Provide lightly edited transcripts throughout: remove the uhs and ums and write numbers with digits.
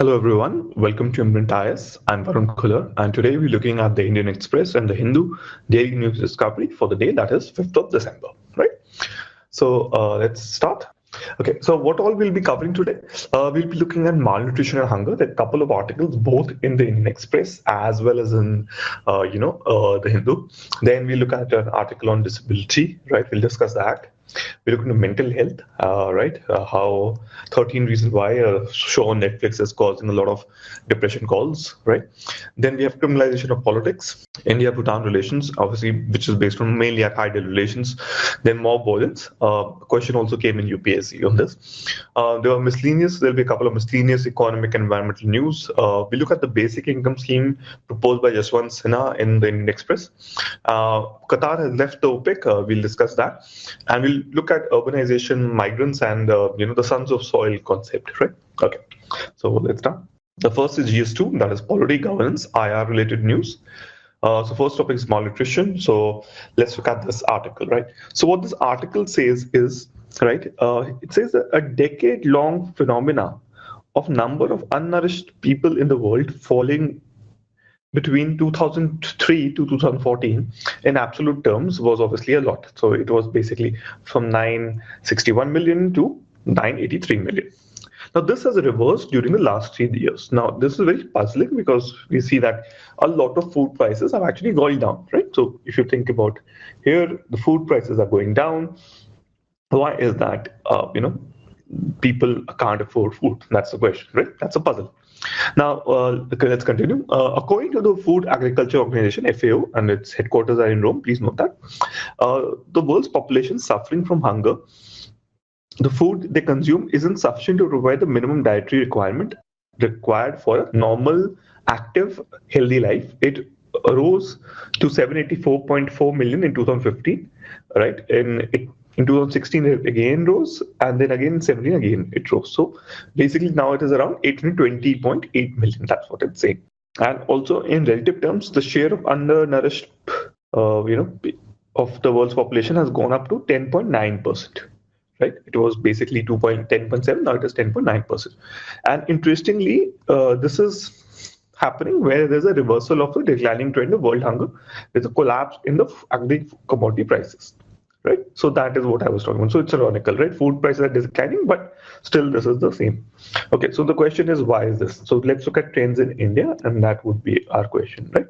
Hello everyone, welcome to IMPRINT. I'm Varun Khular, and today we're looking at the Indian Express and the Hindu daily news discovery for the day that is 5th of December, right? So let's start. Okay, so what all we'll be covering today? We'll be looking at malnutrition and hunger. There are a couple of articles both in the Indian Express as well as in, the Hindu. Then we look at an article on disability, right? We'll discuss that. We look into mental health, right? How 13 reasons why a show on Netflix is causing a lot of depression calls, right? Then we have criminalization of politics, India-Bhutan relations, obviously, which is based on mainly at ideal relations. Then mob violence. A question also came in UPSC on this. There are miscellaneous. There'll be a couple of miscellaneous economic and environmental news. We look at the basic income scheme proposed by Jaswant Sinha in the Indian Express. Qatar has left the OPEC. We'll discuss that, and we'll look at urbanization, migrants, and the sons of soil concept, right? Okay, so let's start. The first is GS2, that is polity, governance, IR related news. So first topic is malnutrition. So let's look at this article, right? So what this article says is, right, it says that a decade-long phenomena of number of unnourished people in the world falling between 2003 to 2014 in absolute terms was obviously a lot. So it was basically from 961 million to 983 million. Now this has reversed during the last 3 years. Now this is very puzzling because we see that a lot of food prices have actually gone down, right? So if you think about here, the food prices are going down. Why is that? People can't afford food. That's the question, right? That's a puzzle. Now, okay, let's continue. According to the Food Agriculture Organization, FAO, and its headquarters are in Rome, please note that, the world's population suffering from hunger, the food they consume isn't sufficient to provide the minimum dietary requirement required for a normal, active, healthy life. It rose to 784.4 million in 2015, right? In 2016, it again rose, and then again in 17 again it rose. So basically now it is around 820.8 million. That's what it's saying. And also in relative terms, the share of undernourished, of the world's population has gone up to 10.9%. Right? It was basically 10.7. Now it is 10.9%. And interestingly, this is happening where there's a reversal of the declining trend of world hunger. There's a collapse in the agri commodity prices. Right, so that is what I was talking about. So it's ironical, right? Food prices are declining, but still this is the same. Okay, so the question is, why is this? So let's look at trends in India, and that would be our question, right?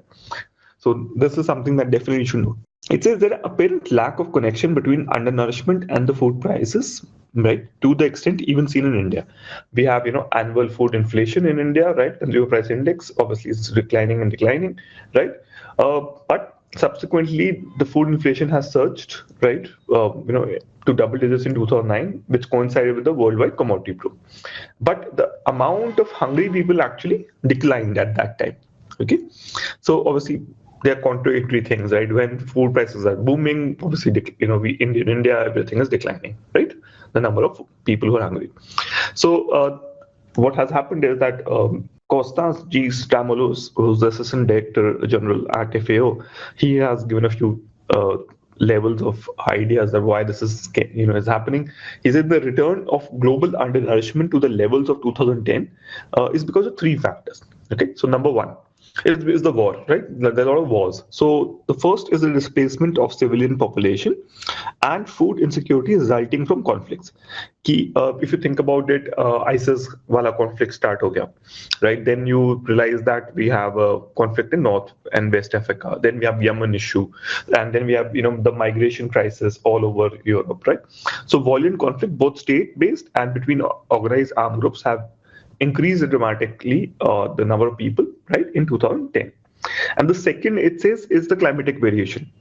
So this is something that definitely you should know. It says there apparent lack of connection between undernourishment and the food prices, right? To the extent even seen in India. We have, annual food inflation in India, right? Consumer price index obviously is declining and declining, right? But subsequently, the food inflation has surged, right? To double digits in 2009, which coincided with the worldwide commodity boom. But the amount of hungry people actually declined at that time. Okay, so obviously they are contradictory things, right? When food prices are booming, obviously, in India, everything is declining, right? The number of people who are hungry. So what has happened is that Costas G. Stamoulos, who's the Assistant Director General at FAO, he has given a few levels of ideas of why this is happening. He said the return of global undernourishment to the levels of 2010 is because of 3 factors. Okay, so number 1 is the war, right? There are a lot of wars. So the first is the displacement of civilian population and food insecurity resulting from conflicts. If you think about it, ISIS wala conflict start ho gaya, right? Then you realize that we have a conflict in North and West Africa. Then we have Yemen issue, and then we have the migration crisis all over Europe, right? So violent conflict, both state-based and between organized armed groups, have increased dramatically the number of people, right, in 2010. And the second, it says, is the climatic variation.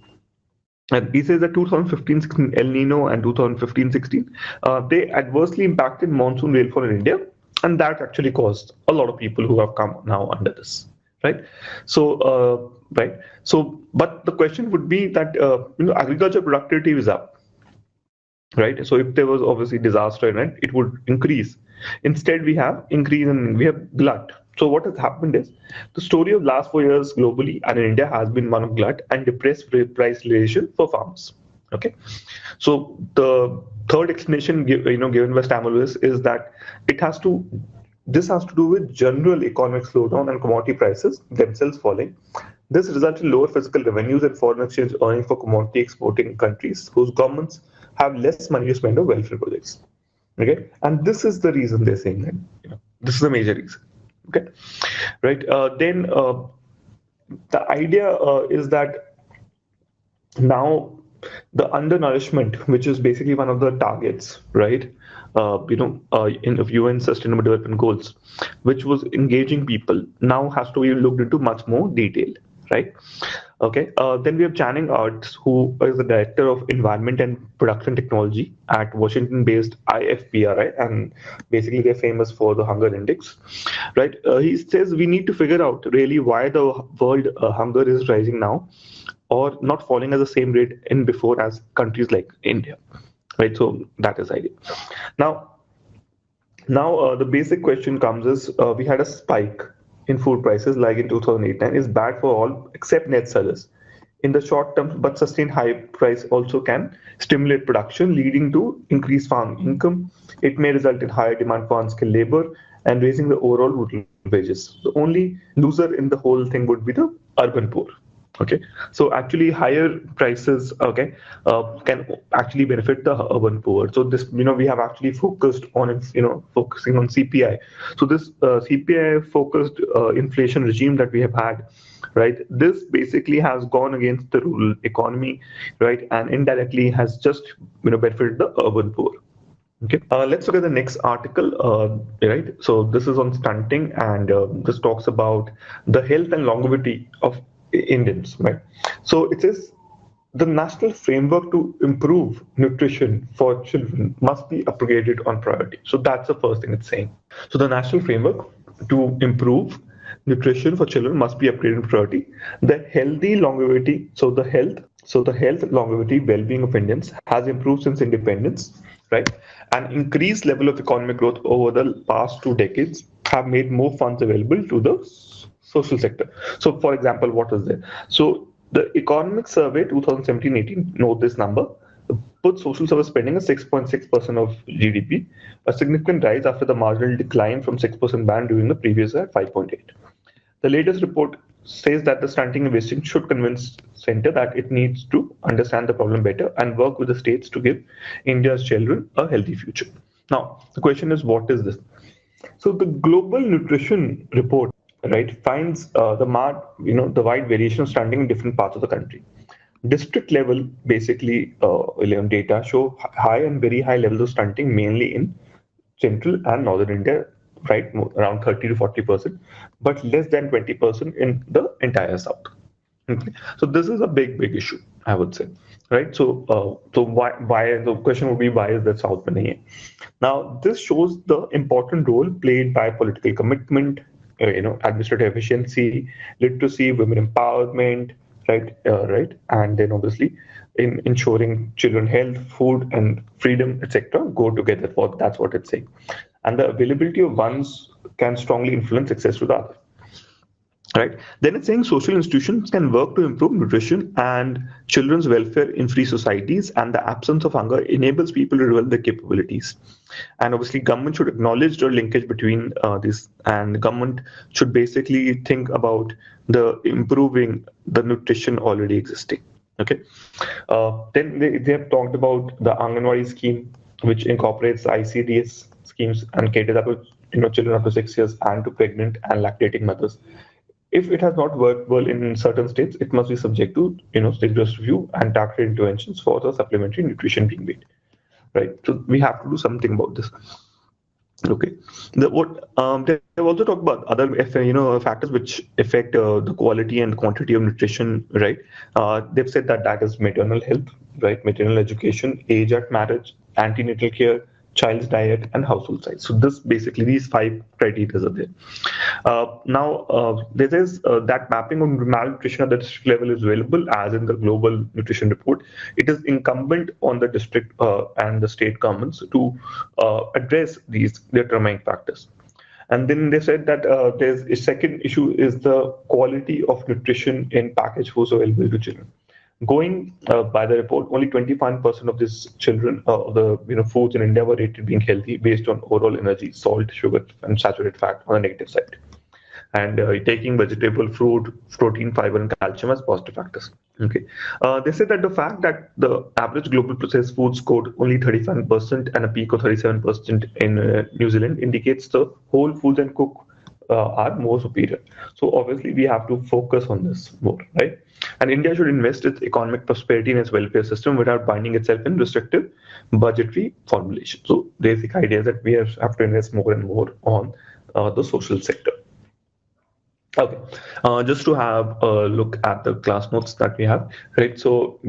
And he says that 2015-16 El Nino and 2015-16, they adversely impacted monsoon rainfall in India, and that actually caused a lot of people who have come now under this, right? So, but the question would be that agriculture productivity is up, right? So if there was obviously disaster, right, it would increase. Instead, we have glut. So what has happened is the story of last 4 years globally and in India has been one of glut and depressed price realization for farmers. Okay, so the third explanation given by Stamoulos is that it has to This has to do with general economic slowdown and commodity prices themselves falling. This results in lower fiscal revenues and foreign exchange earnings for commodity exporting countries whose governments have less money to spend on welfare projects. Okay, and this is the reason they're saying that. This is the major reason. Okay, right. Then the idea is that now the undernourishment, which is basically one of the targets, right? In the UN Sustainable Development Goals, which was engaging people, now has to be looked into much more detail, right? Okay. Then we have Channing Arts, who is the director of Environment and Production Technology at Washington-based IFPRI, and basically they're famous for the Hunger Index, right? He says we need to figure out really why the world hunger is rising now, or not falling at the same rate in before as countries like India, right? So that is idea. Now, the basic question comes is we had a spike in food prices like in 2008 is bad for all except net sellers in the short term, but sustained high price also can stimulate production, leading to increased farm income. It may result in higher demand for unskilled labor and raising the overall rural wages. The only loser in the whole thing would be the urban poor. Okay, so actually higher prices, okay, can actually benefit the urban poor. So this, we have actually focused on it, focusing on CPI. So this CPI focused inflation regime that we have had, right, this basically has gone against the rural economy, right, and indirectly has just benefited the urban poor. Okay, let's look at the next article, right? So this is on stunting, and this talks about the health and longevity of Indians, right? So it says the national framework to improve nutrition for children must be upgraded on priority. So that's the first thing it's saying. So the national framework to improve nutrition for children must be upgraded on priority. The healthy longevity, so the health, longevity, well-being of Indians has improved since independence, right? An increased level of economic growth over the past 2 decades have made more funds available to the social sector. So, for example, what is there? So, the Economic Survey 2017-18, note this number, put social service spending at 6.6% of GDP, a significant rise after the marginal decline from 6% band during the previous year at 5.8. The latest report says that the stunting and wasting should convince center that it needs to understand the problem better and work with the states to give India's children a healthy future. Now, the question is, what is this? So the Global Nutrition Report, right, finds the wide variation of stunting in different parts of the country. District level, basically, data show high and very high levels of stunting, mainly in central and northern India, right, around 30 to 40%, but less than 20% in the entire south. Okay. So this is a big issue, I would say, right? So, why the question would be, why is that south winning? Now, this shows the important role played by political commitment, administrative efficiency, literacy, women empowerment, right, and then obviously in ensuring children health, food, and freedom, etc., go together. That's what it's saying, and the availability of ones can strongly influence access to the other. Right. Then it's saying social institutions can work to improve nutrition and children's welfare in free societies, and the absence of hunger enables people to develop their capabilities. And obviously, government should acknowledge the linkage between this, and the government should basically think about the improving the nutrition already existing. Okay. Then they have talked about the Anganwadi scheme, which incorporates ICDS schemes and caters up to children up to 6 years and to pregnant and lactating mothers. If it has not worked well in certain states, it must be subject to rigorous review and targeted interventions for the supplementary nutrition being made. Right. So we have to do something about this. Okay. They have also talked about other factors which affect the quality and quantity of nutrition. Right. They've said that is maternal health, right, maternal education, age at marriage, antenatal care, child's diet, and household size. So basically these 5 criteria are there. Now, there is that mapping of malnutrition at the district level is available as in the Global Nutrition Report. It is incumbent on the district and the state governments to address these determining factors. And then they said that there's a second issue is the quality of nutrition in packaged foods available to children. Going by the report, only 21% of these children of the foods in India were rated being healthy based on overall energy, salt, sugar, and saturated fat on the negative side. And taking vegetable, fruit, protein, fiber, and calcium as positive factors. Okay, they said that the fact that the average global processed food scored only 35% and a peak of 37% in New Zealand indicates the whole foods and cook are more superior. So obviously we have to focus on this more, right? And India should invest its economic prosperity in its welfare system without binding itself in restrictive budgetary formulation. So basic idea is that we have to invest more and more on the social sector. Okay, just to have a look at the class notes that we have, right? So,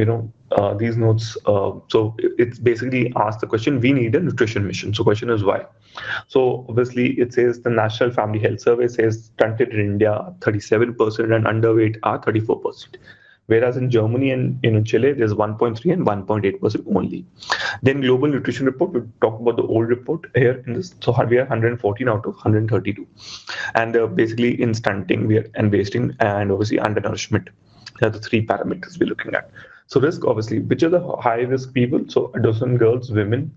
these notes, so it's basically asked the question, we need a nutrition mission. So question is why? So obviously it says the National Family Health Survey says stunted in India are 37% and underweight are 34%. Whereas in Germany and in Chile, there's 1.3 and 1.8% only. Then Global Nutrition Report, we talk about the old report here in this. So we are 114 out of 132. And basically in stunting, we are and wasting and obviously undernourishment. They are the three parameters we're looking at. So risk, obviously, which are the high risk people? So adolescent girls, women,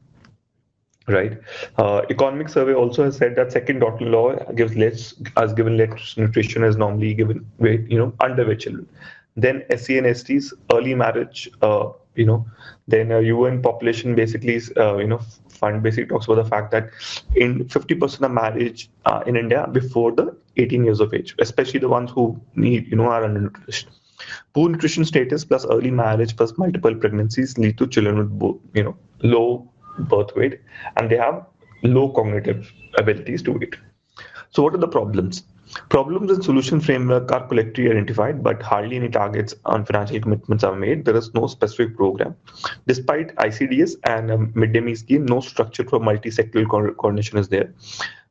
right? Economic survey also has said that second daughter-in-law given less nutrition is normally given weight, underweight children. Then SC and STs, early marriage, then UN population basically, fund basically talks about the fact that in 50% of marriage in India before the 18 years of age, especially the ones who need, are undernourished. Poor nutrition status plus early marriage plus multiple pregnancies lead to children with, low birth weight, and they have low cognitive abilities to it. So what are the problems? Problems and solution framework are collectively identified, but hardly any targets on financial commitments are made. There is no specific program. Despite ICDS and a midday meal scheme, no structure for multi-sectoral coordination is there,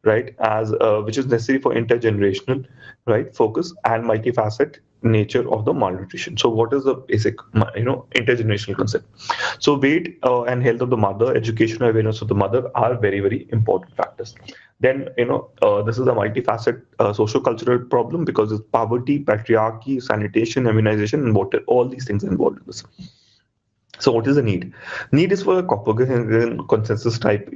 right? As which is necessary for intergenerational, right, focus and multifaceted nature of the malnutrition. So what is the basic, intergenerational concept? So weight and health of the mother, educational awareness of the mother are very, very important factors. Then, this is a multifaceted socio-cultural problem because it's poverty, patriarchy, sanitation, immunization, and water, all these things involved in this. So what is the need? Need is for a Copenhagen consensus type,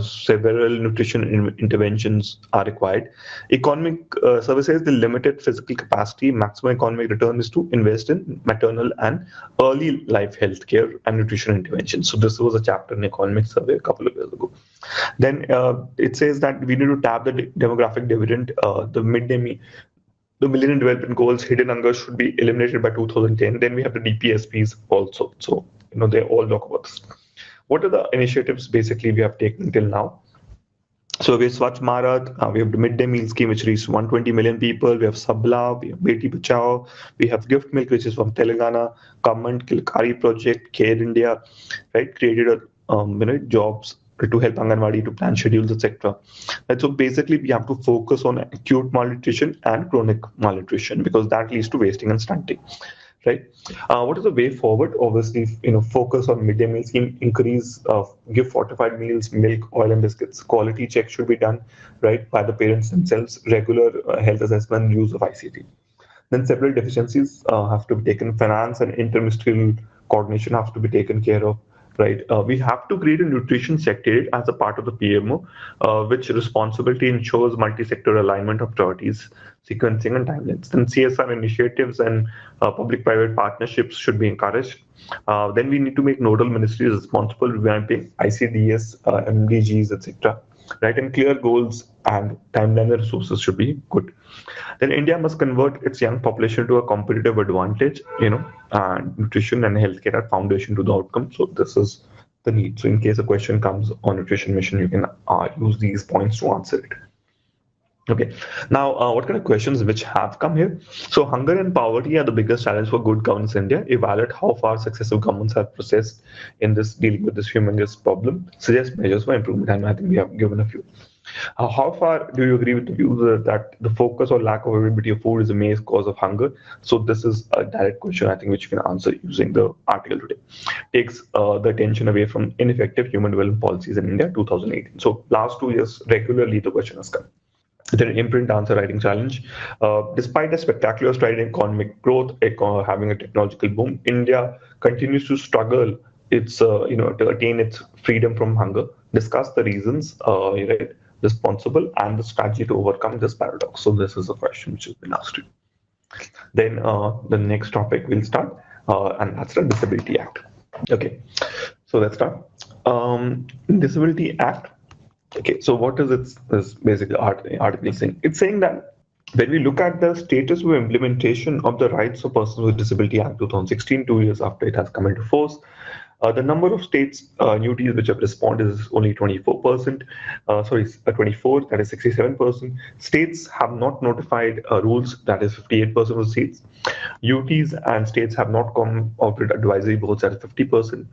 several nutrition interventions are required. Economic services, the limited physical capacity, maximum economic return is to invest in maternal and early life healthcare and nutrition interventions. So this was a chapter in economic survey a couple of years ago. Then it says that we need to tap the demographic dividend, the midday meal. The Millennium Development Goals, hidden hunger should be eliminated by 2010. Then we have the DPSPs also. So, they all talk about this. What are the initiatives basically we have taken till now? So we have Swachh Bharat, we have the midday meal scheme which reached 120 million people, we have Sabla, we have Beti Bachao, we have Gift Milk which is from Telangana, government Kilkari project, Care India, right, created jobs to help Anganwadi to plan schedules, etc. And so basically, we have to focus on acute malnutrition and chronic malnutrition because that leads to wasting and stunting, right? What is the way forward? Obviously, focus on midday meal scheme, increase, give fortified meals, milk, oil, and biscuits. Quality check should be done, right, by the parents themselves. Regular health assessment, use of ICT. Then several deficiencies have to be taken. Finance and interministerial coordination have to be taken care of. Right, we have to create a nutrition secretariat as a part of the PMO, which responsibility ensures multi-sector alignment of priorities, sequencing, and timelines. Then CSR initiatives and public-private partnerships should be encouraged. Then we need to make nodal ministries responsible, revamping ICDS, MDGs, etc. Right, and clear goals and timeline and resources should be good. Then India must convert its young population to a competitive advantage, and nutrition and healthcare are foundation to the outcome. So this is the need. So in case a question comes on nutrition mission, you can use these points to answer it. Okay, now what kind of questions which have come here? So hunger and poverty are the biggest challenge for good governance in India. Evaluate how far successive governments have processed in this dealing with this human rights problem. Suggest measures for improvement, and I think we have given a few. How far do you agree with the view that the focus or lack of availability of food is the main cause of hunger? So this is a direct question, I think, which you can answer using the article today. Takes the attention away from ineffective human development policies in India, 2018. So last 2 years, regularly the question has come. Then IMPRINT answer writing challenge. Despite a spectacular stride in economic growth, having a technological boom, India continues to struggle to attain its freedom from hunger. Discuss the reasons responsible and the strategy to overcome this paradox. So this is a question which has been asked you. Then the next topic we'll start, and that's the Disability Act. Okay, so let's start. Disability Act. Okay, so what is its this basically article saying? It's saying that when we look at the status of implementation of the Rights of Persons with Disability Act 2016, 2 years after it has come into force, the number of states UTs which have responded is only 24%. 24, that is 67%. States have not notified rules, that is 58% of states. UTs and states have not come out with advisory boards, that is 50%.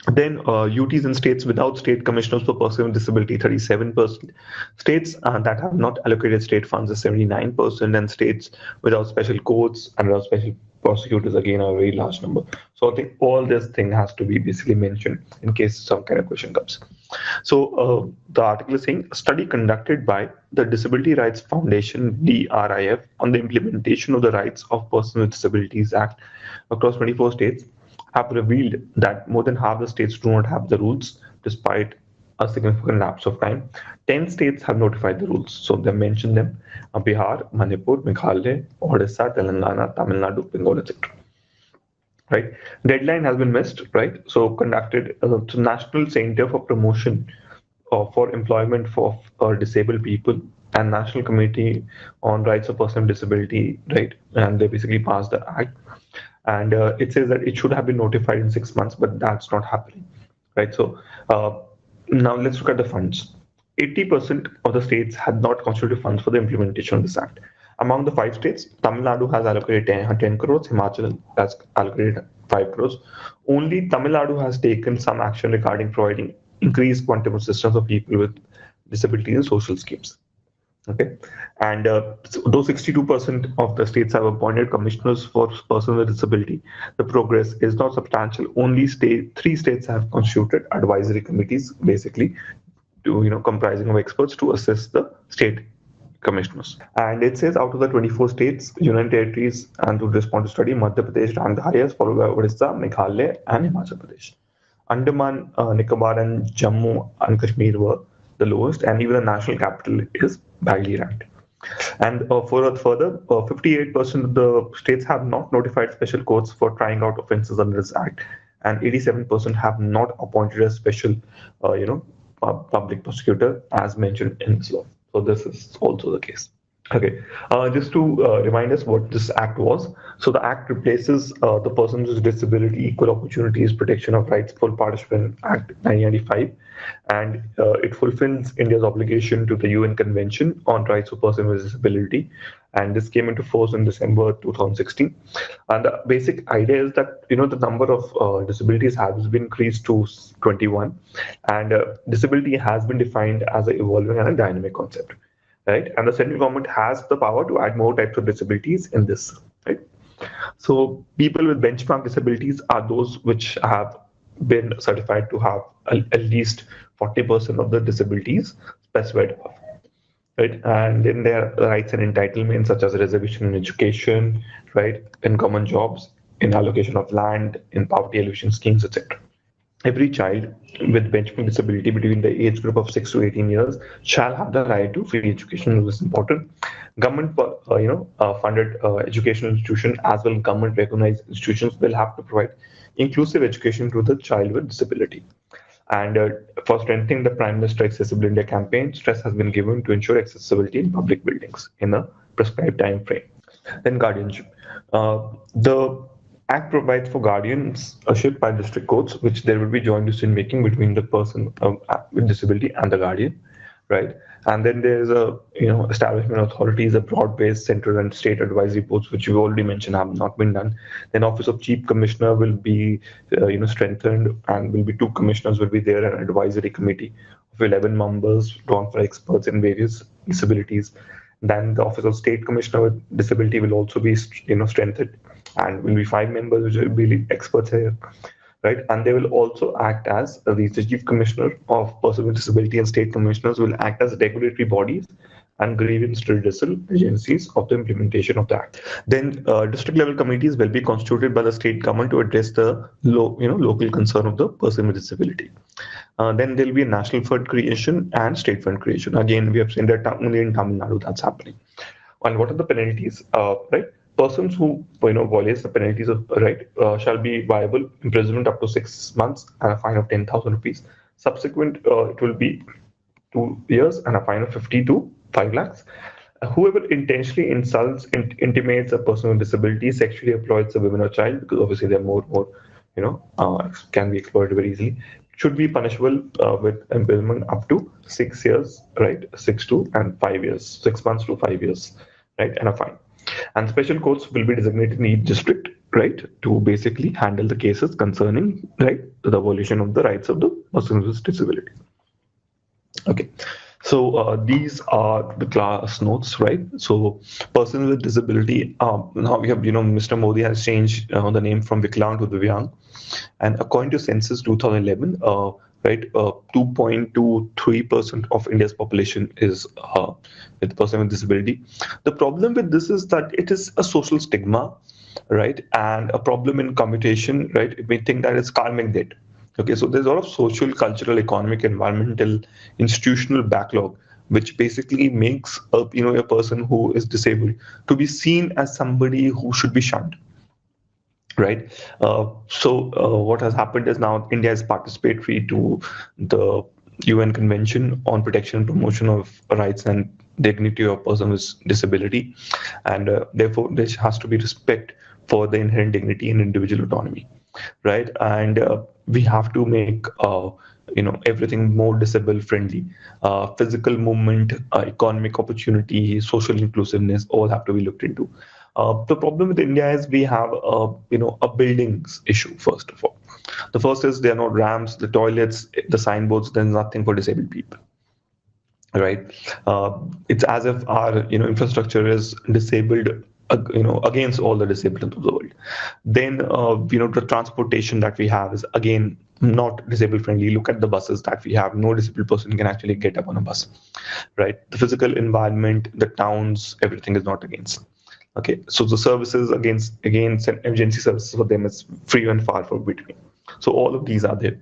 Then UTs and states without state commissioners for persons with disability, 37%. States that have not allocated state funds is 79%, and states without special courts and without special prosecutors, again, a very large number. So I think all this thing has to be basically mentioned in case some kind of question comes. So the article is saying a study conducted by the Disability Rights Foundation, DRIF, on the implementation of the Rights of Persons with Disabilities Act across 24 states have revealed that more than half the states do not have the rules, despite a significant lapse of time. 10 states have notified the rules. So they mentioned them: Bihar, Manipur, Meghalaya, Odisha, Telangana, Tamil Nadu, Bengal, etc. Right? Deadline has been missed, right? So conducted to National Center for Promotion for Employment for Disabled People and National Committee on Rights of Persons with Disability, right? And they basically passed the act. And it says that it should have been notified in 6 months, but that's not happening, right? So now let's look at the funds. 80% of the states had not constituted funds for the implementation of this act. Among the 5 states, Tamil Nadu has allocated 10 crores, Himachal has allocated 5 crores. Only Tamil Nadu has taken some action regarding providing increased quantum assistance of people with disabilities in social schemes. Okay, and though 62% of the states have appointed commissioners for persons with disability, the progress is not substantial. Only 3 states have constituted advisory committees, basically, comprising of experts to assist the state commissioners. And it says out of the 24 states, Union Territories, and to respond to study, Madhya Pradesh ranked the highest, followed by Odisha, Meghalaya, and Himachal Pradesh. Andaman, Nicobar, and Jammu and Kashmir were the lowest, and even the national capital is badly ranked. And further, 58% of the states have not notified special courts for trying out offences under this act, and 87% have not appointed a special, public prosecutor as mentioned in this law. So this is also the case. Okay, just to remind us what this act was. So the act replaces the Persons with Disability Equal Opportunities Protection of Rights Full Participant Act 1995, and it fulfills India's obligation to the UN Convention on Rights of Persons with Disability, and this came into force in December 2016. And the basic idea is that the number of disabilities has been increased to 21, and disability has been defined as an evolving and a dynamic concept. Right, and the central government has the power to add more types of disabilities in this. Right, so people with benchmark disabilities are those which have been certified to have at least 40% of the disabilities specified above. Right, and in their rights and entitlements such as reservation in education, right, in common jobs, in allocation of land, in poverty alleviation schemes, etc. Every child with benchmark disability between the age group of 6 to 18 years shall have the right to free education. This is important. Government, funded educational institutions as well government recognized institutions will have to provide inclusive education to the child with disability. And for strengthening the Prime Minister Accessible India campaign, stress has been given to ensure accessibility in public buildings in a prescribed time frame. Then guardianship. The Act provides for guardianship by district courts, which there will be joint decision making between the person with disability and the guardian, right? And then there's a establishment authorities, a broad-based central and state advisory boards, which you already mentioned have not been done. Then Office of Chief Commissioner will be strengthened, and will be 2 commissioners will be there, an advisory committee of 11 members drawn for experts in various disabilities. Then the Office of State Commissioner with Disability will also be strengthened, and will be 5 members which will be experts here, right? And they will also act as the Chief Commissioner of Persons with Disability, and State Commissioners will act as regulatory bodies and grievance redressal agencies of the implementation of the act. Then district level committees will be constituted by the state government to address the local concern of the person with disability. Then there will be a national fund creation and state fund creation. Again, we have seen that only in Tamil Nadu that's happening. And what are the penalties? Right, persons who violates the penalties of shall be liable imprisonment up to 6 months and a fine of 10,000 rupees. Subsequent, it will be 2 years and a fine of 50 to 5 lakhs. Whoever intentionally insults, intimates a person with disability, sexually exploits a woman or child, because obviously they're more, can be exploited very easily, should be punishable with imprisonment up to 6 years, right? 6 months to 5 years, right? And a fine. And special courts will be designated in each district, right, to basically handle the cases concerning, right, the violation of the rights of the person with disability. Okay, so these are the class notes, right? So persons with disability, now we have, Mr. Modi has changed the name from Viklang to Divyang. And according to census 2011, right, 2.23% of India's population is with person with disability. The problem with this is that it is a social stigma, right, and a problem in commutation, right? We think that it's karmic debt. Okay, so there's a lot of social, cultural, economic, environmental, institutional backlog, which basically makes a person who is disabled to be seen as somebody who should be shunned. Right. What has happened is now India is participatory to the UN Convention on Protection and Promotion of Rights and Dignity of Persons with Disability, and therefore there has to be respect for the inherent dignity and individual autonomy. Right, and we have to make everything more disable friendly. Physical movement, economic opportunity, social inclusiveness, all have to be looked into. The problem with India is we have a buildings issue. First of all, the first is there are no ramps, the toilets, the signboards. There's nothing for disabled people. Right, it's as if our infrastructure is disabled, against all the disabled of the world. Then the transportation that we have is again not disabled friendly. Look at the buses that we have. No disabled person can actually get up on a bus. Right, the physical environment, the towns, everything is not against. Okay, so the services against emergency services for them is few and far from between. So all of these are there,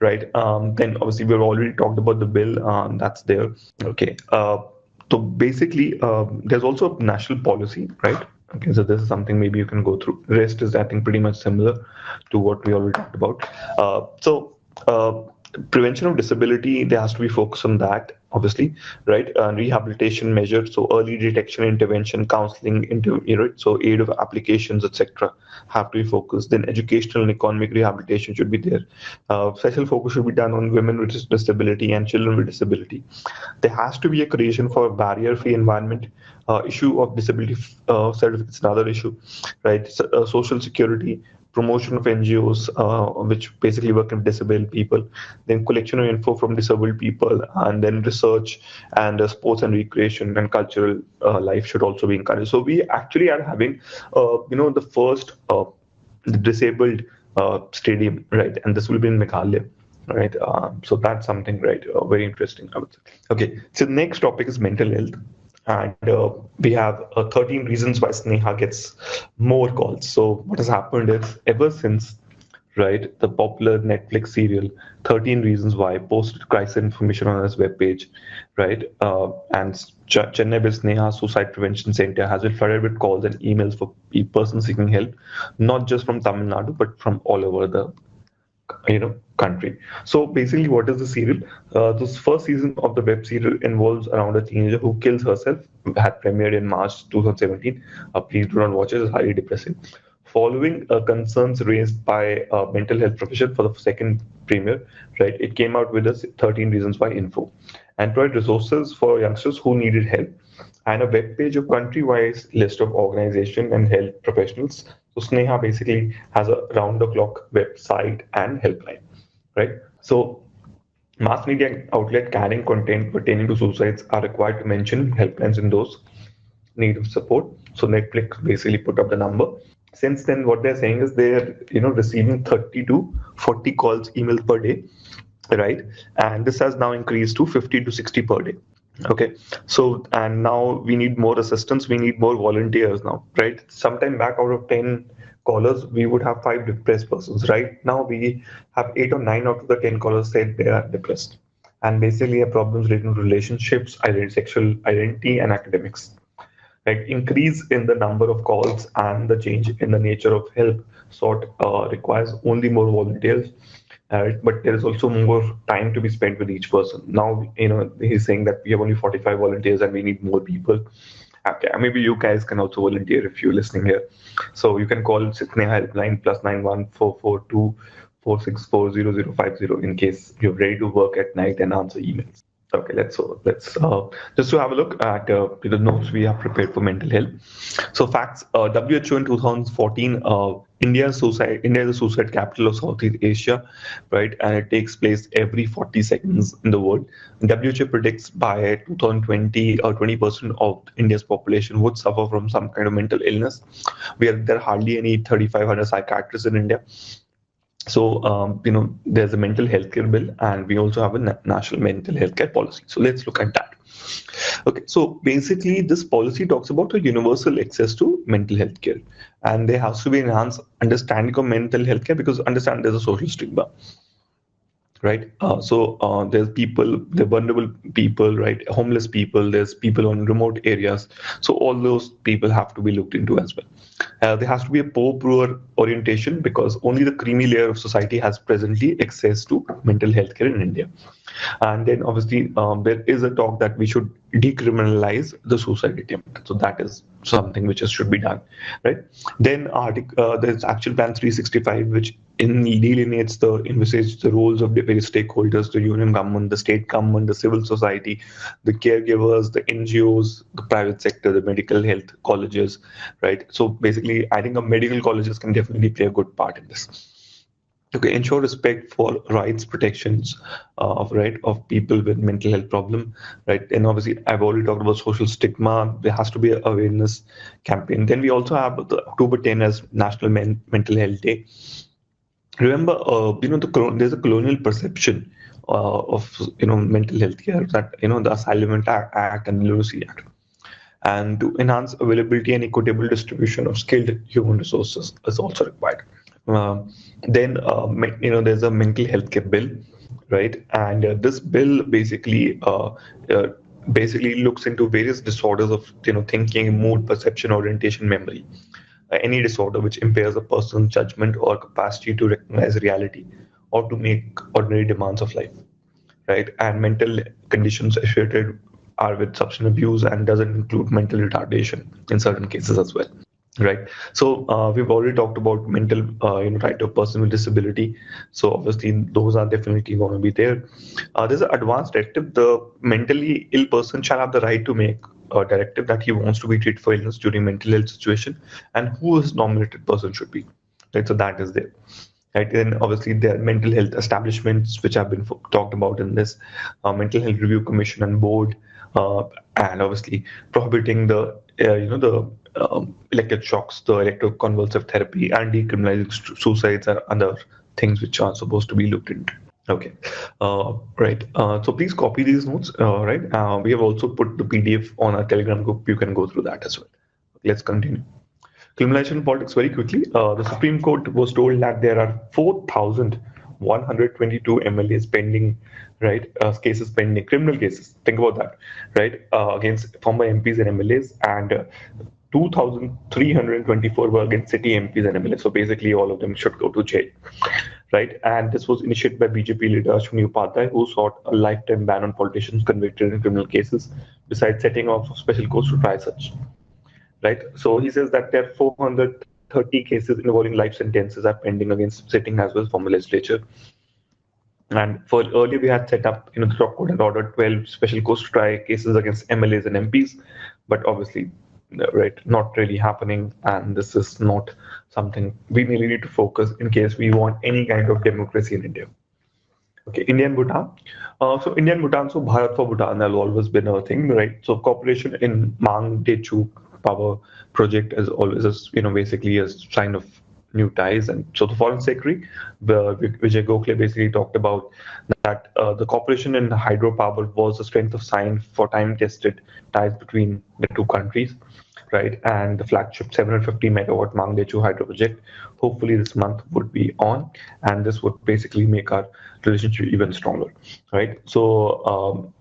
right? Then obviously we've already talked about the bill that's there. Okay, so basically there's also a national policy, right? Okay, so this is something maybe you can go through. Rest is, I think, pretty much similar to what we already talked about. Prevention of disability, there has to be focus on that, obviously, right? Rehabilitation measures, so early detection, intervention, counseling, so aid of applications, etc., have to be focused. Then educational and economic rehabilitation should be there. Special focus should be done on women with disability and children with disability. There has to be a creation for a barrier-free environment. Issue of disability certificates, another issue, right? Social security, promotion of NGOs, which basically work with disabled people, then collection of info from disabled people, and then research and sports and recreation and cultural life should also be encouraged. So we actually are having, the first disabled stadium, right? And this will be in Meghalaya. Right, so that's something, right, very interesting, I would say. Okay, so the next topic is mental health. And we have 13 reasons why Sneha gets more calls. So what has happened is, ever since, right, the popular Netflix serial 13 Reasons Why posted crisis information on his webpage, right, and Chennai-based Sneha Suicide Prevention Center has been flooded with calls and emails for persons seeking help, not just from Tamil Nadu, but from all over the country. So basically, what is the serial? This first season of the web serial involves around a teenager who kills herself. Had premiered in March 2017. Please do not watch it; it's highly depressing. Following concerns raised by mental health profession for the second premiere, right, it came out with a 13 Reasons Why info and provide resources for youngsters who needed help, and a web page of country-wide list of organization and health professionals. So Sneha basically has a round-the-clock website and helpline, right? So mass media outlet carrying content pertaining to suicides are required to mention helplines in those need of support. So Netflix basically put up the number. Since then, what they're saying is they're receiving 30 to 40 calls, emails per day, right? And this has now increased to 50 to 60 per day. Okay, so and now we need more assistance, we need more volunteers now, right? Sometime back, out of 10 callers, we would have 5 depressed persons. Right now, we have 8 or 9 out of the 10 callers said they are depressed, and basically have problems related to relationships, sexual identity, and academics. Right, increase in the number of calls and the change in the nature of help sort requires only more volunteers, but there is also more time to be spent with each person. Now, he's saying that we have only 45 volunteers and we need more people. Okay, maybe you guys can also volunteer if you're listening here. So you can call Sneha helpline +91 442 464 0050 in case you're ready to work at night and answer emails. Okay, let's just to have a look at the notes we have prepared for mental health. So facts: WHO in 2014, India is the suicide capital of Southeast Asia, right? And it takes place every 40 seconds in the world. WHO predicts by 2020, 20% of India's population would suffer from some kind of mental illness. There are hardly any 3,500 psychiatrists in India. So, there's a mental health care bill, and we also have a national mental health care policy. So let's look at that. Okay, so basically, this policy talks about a universal access to mental health care, and there has to be enhanced understanding of mental health care because understand there's a social stigma, right? There's people, the vulnerable people, right? Homeless people, there's people on remote areas. So all those people have to be looked into as well. There has to be a poor orientation because only the creamy layer of society has presently access to mental health care in India. And then obviously there is a talk that we should decriminalize the suicide attempt. So that is something which should be done, right? Then there's Action Plan 365, which delineates envisages the roles of the various stakeholders: the union government, the state government, the civil society, the caregivers, the NGOs, the private sector, the medical health colleges, right? So basically, I think medical colleges can definitely play a good part in this. Okay, ensure respect for rights protections of people with mental health problem, right? And obviously I've already talked about social stigma. There has to be an awareness campaign. Then we also have the October 10 as National Mental Health Day. Remember, there's a colonial perception of mental health care, that the Asylum Act and the Literacy Act, and to enhance availability and equitable distribution of skilled human resources is also required. Uh, then there's a mental health care bill, right? And this bill basically looks into various disorders of thinking, mood, perception, orientation, memory. Any disorder which impairs a person's judgment or capacity to recognize reality or to make ordinary demands of life, right? And mental conditions associated are with substance abuse and doesn't include mental retardation in certain cases as well, right? So we've already talked about mental right of person with disability. So obviously those are definitely going to be there. There's an advanced directive: the mentally ill person shall have the right to make a directive that he wants to be treated for illness during mental health situation, and who his nominated person should be, right? So that is there, right? Then obviously there are mental health establishments which have been talked about in this mental health review commission and board, and obviously prohibiting the electric shocks, the electroconvulsive therapy, and decriminalizing suicides and other things which are supposed to be looked into. Okay, right. So please copy these notes, right? We have also put the PDF on our Telegram group. You can go through that as well. Let's continue. Criminalization of politics very quickly. The Supreme Court was told that there are 4,122 MLAs pending, right? Cases pending, criminal cases. Think about that, right? Against former MPs and MLAs, and 2,324 were against city MPs and MLAs. So basically, all of them should go to jail, right? And this was initiated by BJP leader Ashwini Upadhyay, who sought a lifetime ban on politicians convicted in criminal cases, besides setting off special courts to try such, right? So he says that there are 430 cases involving life sentences are pending against sitting as well former legislature. And for earlier, we had set up, the top court had ordered 12 special courts to try cases against MLAs and MPs, but obviously, right, not really happening. And this is not something we really need to focus in case we want any kind of democracy in India. Okay, India and Bhutan. So India and Bhutan, so Bharat for Bhutan has always been a thing, right? So cooperation in Mang Dechu power project is always, basically a sign of new ties. And so the foreign secretary, Vijay Gokhale, basically talked about that that the cooperation in hydropower was a strength of science for time-tested ties between the two countries, right? And the flagship 750 megawatt Mangdechu hydro project, hopefully this month, would be on, and this would basically make our relationship even stronger, right? So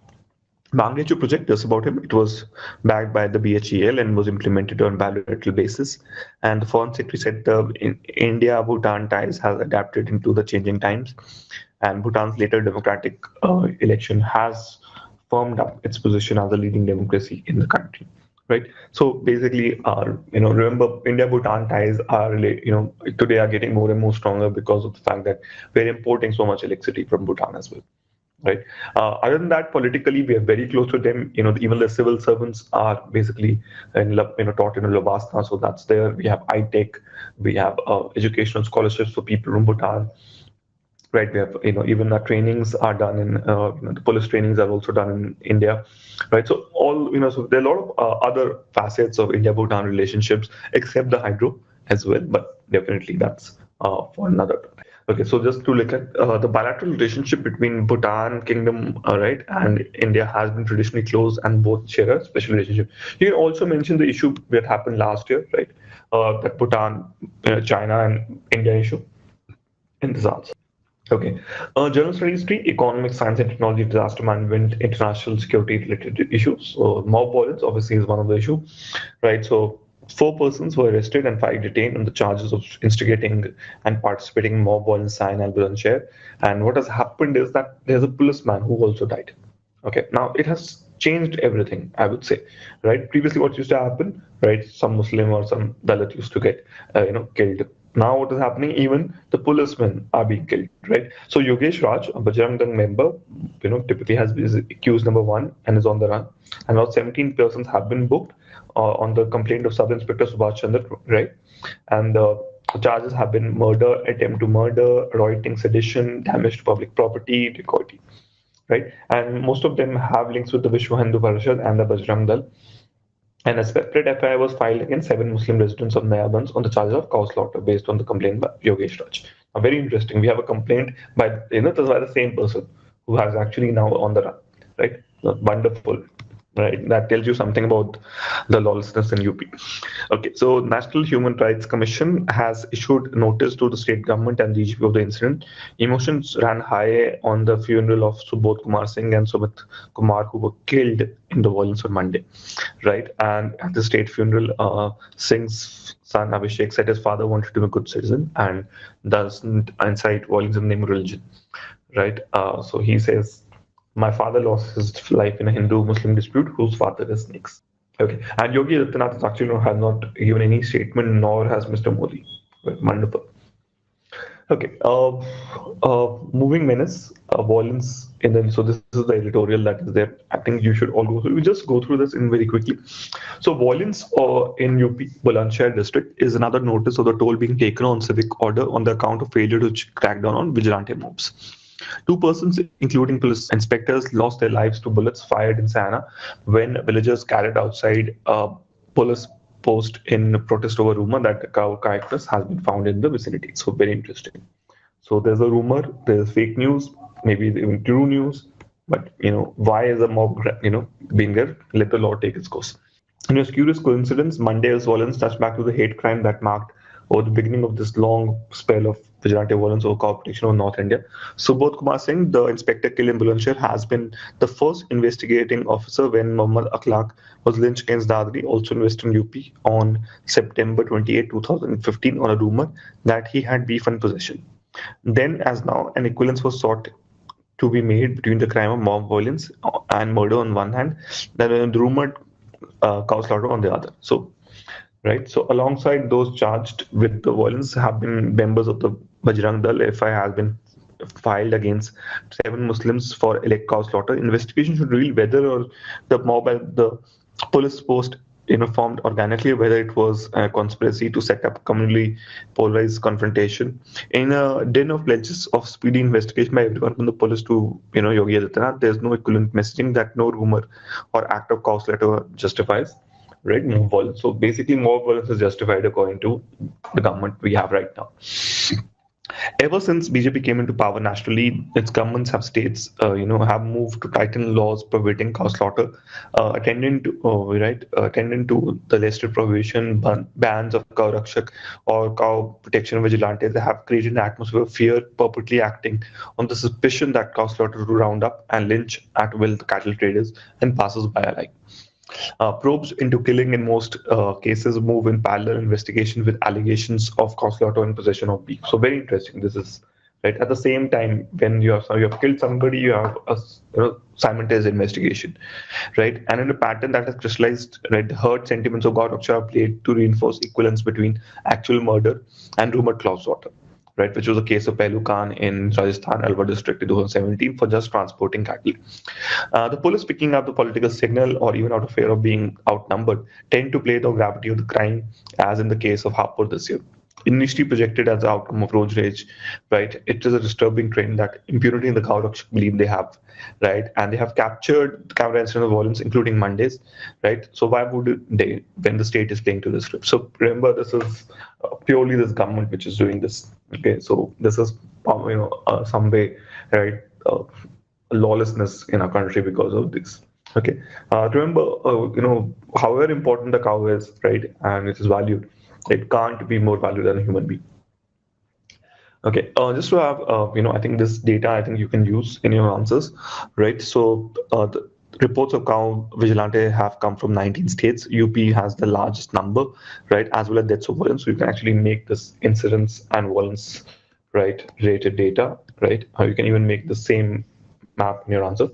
Mangdechu project, just about him, it was backed by the BHEL and was implemented on bilateral basis. And the foreign secretary said the India-Bhutan ties has adapted into the changing times, and Bhutan's later democratic election has firmed up its position as a leading democracy in the country. Right. So basically, remember, India-Bhutan ties are, today are getting more and more stronger because of the fact that we're importing so much electricity from Bhutan as well. Right. Other than that, politically, we are very close to them. Even the civil servants are basically, taught in Labasna. So that's there. We have iTech. We have educational scholarships for people from Bhutan. Right. We have, even our trainings are done in, the police trainings are also done in India. Right. So so there are a lot of other facets of India-Bhutan relationships, except the hydro as well. But definitely that's for another time. Okay, so just to look at the bilateral relationship between Bhutan Kingdom, right, and India has been traditionally close, and both share a special relationship. You can also mention the issue that happened last year, right, that Bhutan, China, and India issue in this answer. Okay. General studies 3, economic, science and technology, disaster management, international security related issues. So mob violence obviously is one of the issues, right? So 4 persons were arrested and 5 detained on the charges of instigating and participating in mob violence in Al Bulandshahr. And what has happened is that there's a policeman who also died. Okay. Now it has changed everything, I would say, right? Previously, what used to happen, right? Some Muslim or some Dalit used to get, killed. Now what is happening? Even the policemen are being killed, right? So Yogesh Raj, a Bajrang Dal member, typically is accused number 1 and is on the run. And now 17 persons have been booked on the complaint of Sub Inspector Subhash Chandra, right? And the charges have been murder, attempt to murder, rioting, sedition, damage to public property, dacoity, right? And most of them have links with the Vishwa Hindu Parishad and the Bajrang Dal. And a separate FIR was filed against 7 Muslim residents of Nayabans on the charges of cow slaughter based on the complaint by Yogesh Raj. Now, very interesting. We have a complaint by, by the same person who has actually now on the run, right? Wonderful, right? That tells you something about the lawlessness in UP. Okay, so National Human Rights Commission has issued notice to the state government and DGP of the incident. Emotions ran high on the funeral of Subodh Kumar Singh and Sumit Kumar, who were killed in the violence on Monday, right? And at the state funeral, Singh's son Abhishek said his father wanted to be a good citizen and doesn't incite violence in the name of religion, right? So he says, my father lost his life in a Hindu-Muslim dispute whose father is next. Okay, and Yogi Adityanath has actually has not given any statement, nor has Mr. Modi. Wonderful. Okay, moving menace, violence, and then so this is the editorial that is there. I think you should all go through. We just go through this in very quickly. So violence in UP Bulandshahr district is another notice of the toll being taken on civic order on the account of failure to crack down on vigilante mobs. 2 persons, including police inspectors, lost their lives to bullets fired in Sana'a when villagers carried outside a police post in protest over rumor that a cow carcass has been found in the vicinity. So very interesting. So there's a rumor, there's fake news, maybe even true news, but why is a mob being there? Let the law take its course. A curious coincidence, Monday's violence touched back to the hate crime that marked or the beginning of this long spell of vigilante violence or cooperation over North India. Subodh Kumar Singh, the inspector killed in Bulandshahr, has been the first investigating officer when Mohammad Akhlaq was lynched against Dadri, also in Western UP, on September 28, 2015, on a rumor that he had beef and possession. Then, as now, an equivalence was sought to be made between the crime of mob violence and murder on one hand, then the rumored cow slaughter on the other. So, right. So alongside those charged with the violence have been members of the Bajrang Dal. FIR has been filed against 7 Muslims for elect cow slaughter. Investigation should reveal whether or the mob and the police post formed organically, whether it was a conspiracy to set up communally polarized confrontation. In a din of pledges of speedy investigation by everyone from the police to Yogi Adityanath, there's no equivalent messaging that no rumor or act of cow slaughter justifies. Right, mob violence. So basically, mob violence is justified according to the government we have right now. Ever since BJP came into power nationally, its governments have states, have moved to tighten laws prohibiting cow slaughter, attending to the listed prohibition bans of cow rakshak or cow protection vigilantes. They have created an atmosphere of fear, purportedly acting on the suspicion that cow slaughter will round up and lynch at will the cattle traders and passers-by alike. Probes into killing in most cases move in parallel investigation with allegations of slaughter and possession of beef. So very interesting. This is right at the same time when you have killed somebody, you have a simultaneous investigation, right? And in a pattern that has crystallized, right, the herd sentiments of God are played to reinforce equivalence between actual murder and rumored cow slaughter, right, which was a case of Pehlu Khan in Rajasthan, Alwar district in 2017 for just transporting cattle. The police, picking up the political signal or even out of fear of being outnumbered, tend to play the gravity of the crime, as in the case of Hapur this year. Initially projected as the outcome of road rage, right? It is a disturbing trend that impunity in the Gaurakshak believe they have, right? And they have captured the camera incident of violence, including Mondays, right? So why would they, when the state is playing to this script? So remember, this is purely this government which is doing this. Okay, so this is some way, right? Lawlessness in our country because of this. Okay, remember, however important the cow is, right, and it is valued, it can't be more valued than a human being. Okay, just to have, I think this data, I think you can use in your answers, right? So the reports of cow vigilante have come from 19 states. UP has the largest number, right, as well as deaths of violence. So you can actually make this incidence and violence, right, related data, right? You can even make the same map in your answer.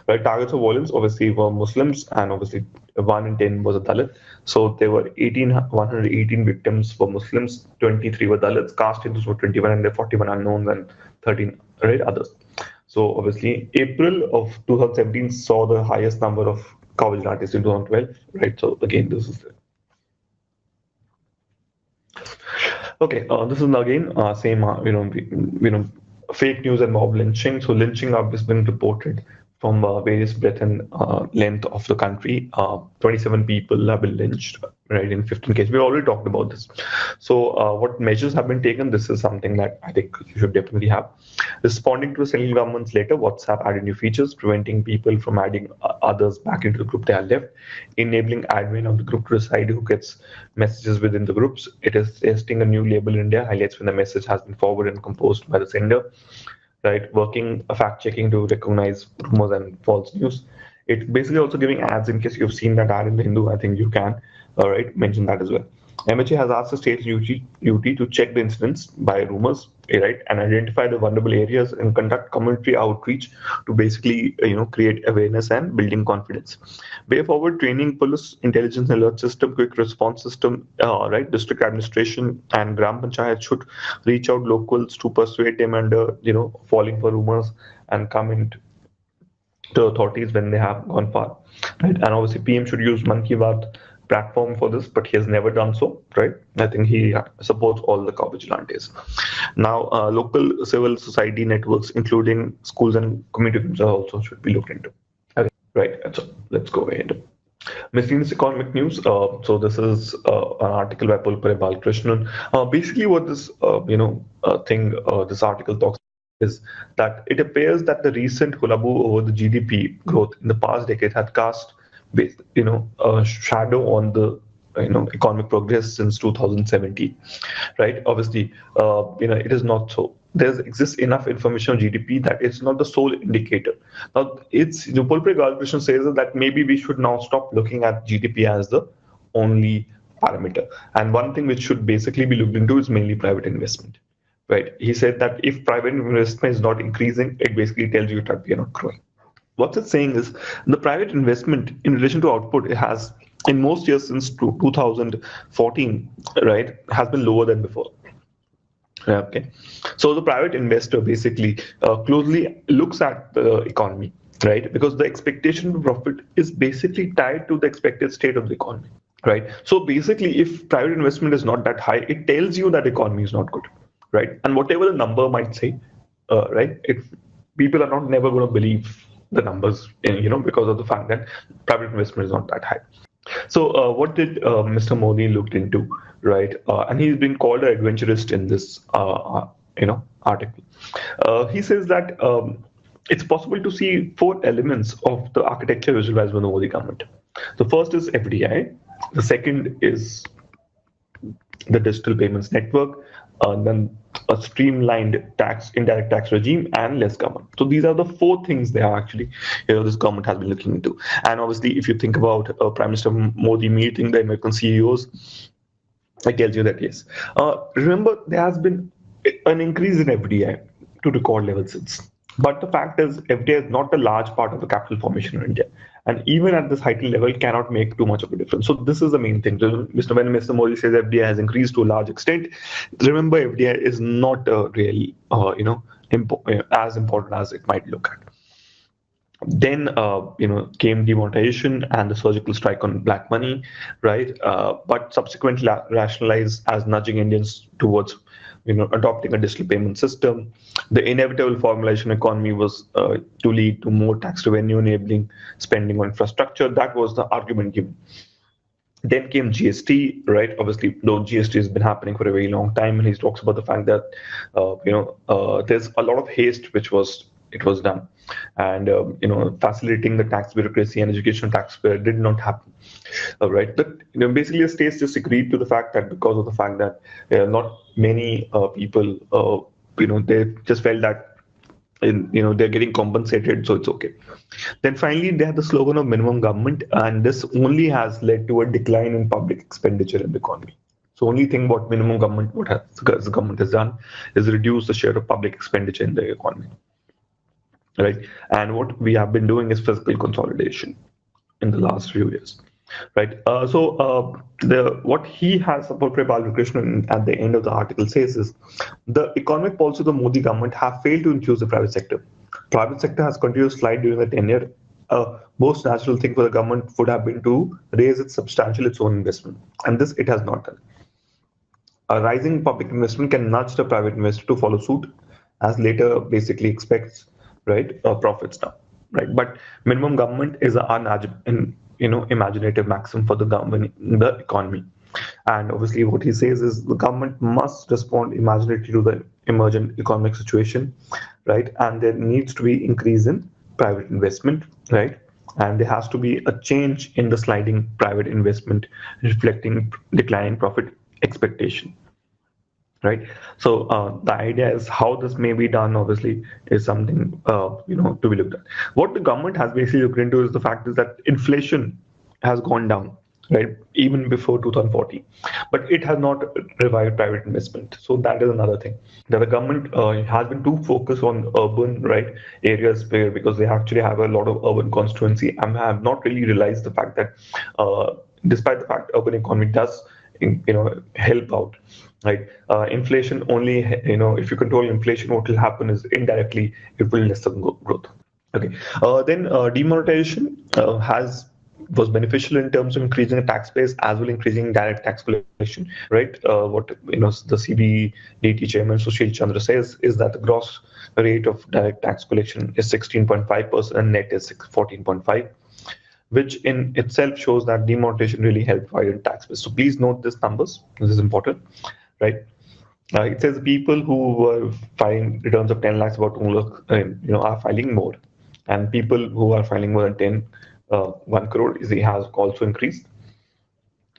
Right, targets of violence obviously were Muslims, and obviously 1 in 10 was a Dalit. So there were 118 victims for Muslims, 23 were Dalits, caste Hindus were 21, and there 41 unknowns and 13, right, others. So obviously April of 2017 saw the highest number of cow vigilantes in 2012, right? So again, this is okay. This is again same fake news and mob lynching. So lynching has been reported from various breadth and length of the country. 27 people have been lynched, right, in 15 cases. We already talked about this. So what measures have been taken? This is something that I think you should definitely have. Responding to the central government's letter, WhatsApp added new features, preventing people from adding others back into the group they are left, enabling admin of the group to decide who gets messages within the groups. It is testing a new label in India, highlights when the message has been forwarded and composed by the sender, right? Working fact checking to recognize rumors and false news. It's basically also giving ads in case you've seen that ad in the Hindu. I think you can, all right, mention that as well. MHA has asked the state UT to check the incidents by rumors, right, and identify the vulnerable areas and conduct community outreach to basically, create awareness and building confidence. Way forward, training police, intelligence alert system, quick response system, right, district administration and Gram Panchayat should reach out locals to persuade them under, falling for rumors and come into the authorities when they have gone far, right? And obviously, PM should use Man Ki Baat platform for this, but he has never done so, right? I think he supports all the cow vigilantes. Now, local civil society networks, including schools and community groups, also should be looked into. Okay, right. So let's go ahead. Miscellaneous economic news. So this is an article by Pulpare Balakrishnan. Basically, what this this article talks is that it appears that the recent hullabaloo over the GDP growth in the past decade had cast, a shadow on the economic progress since 2017, right? Obviously, it is not so. There exists enough information on GDP that it's not the sole indicator. Now, Pulpare Balakrishnan says that maybe we should now stop looking at GDP as the only parameter. And one thing which should basically be looked into is mainly private investment. Right. He said that if private investment is not increasing, it basically tells you that we are not growing. What it's saying is the private investment in relation to output, it has in most years since 2014, right, has been lower than before. Okay. So the private investor basically closely looks at the economy, right, because the expectation of profit is basically tied to the expected state of the economy, right? So basically, if private investment is not that high, it tells you that the economy is not good, right? And whatever the number might say, right, if people are not never going to believe the numbers, because of the fact that private investment is not that high. So what did Mr. Modi looked into, right? And he's been called an adventurist in this article. He says that it's possible to see four elements of the architecture visualized by the Modi government. The first is FDI. The second is the digital payments network, then a streamlined indirect tax regime, and less government. So these are the four things they are actually, this government has been looking into. And obviously, if you think about Prime Minister Modi meeting the American CEOs, it tells you that yes. Remember, there has been an increase in FDI to record levels since. But the fact is, FDI is not a large part of the capital formation in India. And even at this heightened level, cannot make too much of a difference. So this is the main thing. When Mr. Modi says FDI has increased to a large extent, remember FDI is not really, as important as it might look at. Then, came demonetization and the surgical strike on black money, right? But subsequently rationalized as nudging Indians towards, adopting a digital payment system. The inevitable formulation economy was to lead to more tax revenue, enabling spending on infrastructure. That was the argument given. Then came GST, right? Obviously, though GST has been happening for a very long time, and he talks about the fact that, there's a lot of haste which was done, and facilitating the tax bureaucracy and educational taxpayer did not happen. Right, but basically the states just agreed to the fact that because of the fact that not many people, they just felt that they're getting compensated, so it's okay. Then finally they had the slogan of minimum government, and this only has led to a decline in public expenditure in the economy. So only thing what minimum government, the government has done is reduce the share of public expenditure in the economy. Right, and what we have been doing is fiscal consolidation in the last few years. Right, what he has about Balakrishnan at the end of the article says is the economic policy of the Modi government have failed to infuse the private sector. Private sector has continued to slide during the tenure. Most natural thing for the government would have been to raise its own investment, and this it has not done. A rising public investment can nudge the private investor to follow suit, as later basically expects, right, profits now, right? But minimum government is an imaginative maxim for the government in the economy. And obviously what he says is the government must respond imaginatively to the emergent economic situation, right? And there needs to be increase in private investment, right? And there has to be a change in the sliding private investment reflecting declining profit expectation. Right, so the idea is how this may be done. Obviously, is something to be looked at. What the government has basically looked into is the fact is that inflation has gone down, right, even before 2014, but it has not revived private investment. So that is another thing that the government has been too focused on urban, right, areas where, because they actually have a lot of urban constituency, and have not really realized the fact that despite the fact urban economy does help out. Right, inflation only, if you control inflation, what will happen is indirectly it will lessen growth. Okay, then demonetization was beneficial in terms of increasing the tax base as well increasing direct tax collection. Right, what the CBDT chairman Sushil Chandra says is that the gross rate of direct tax collection is 16.5% and net is 14.5%. Which in itself shows that demonetization really helped widen tax base. So please note these numbers. This is important, right? It says people who were filing returns of 10 lakhs about 2 lakhs, are filing more, and people who are filing more than 1 crore has also increased.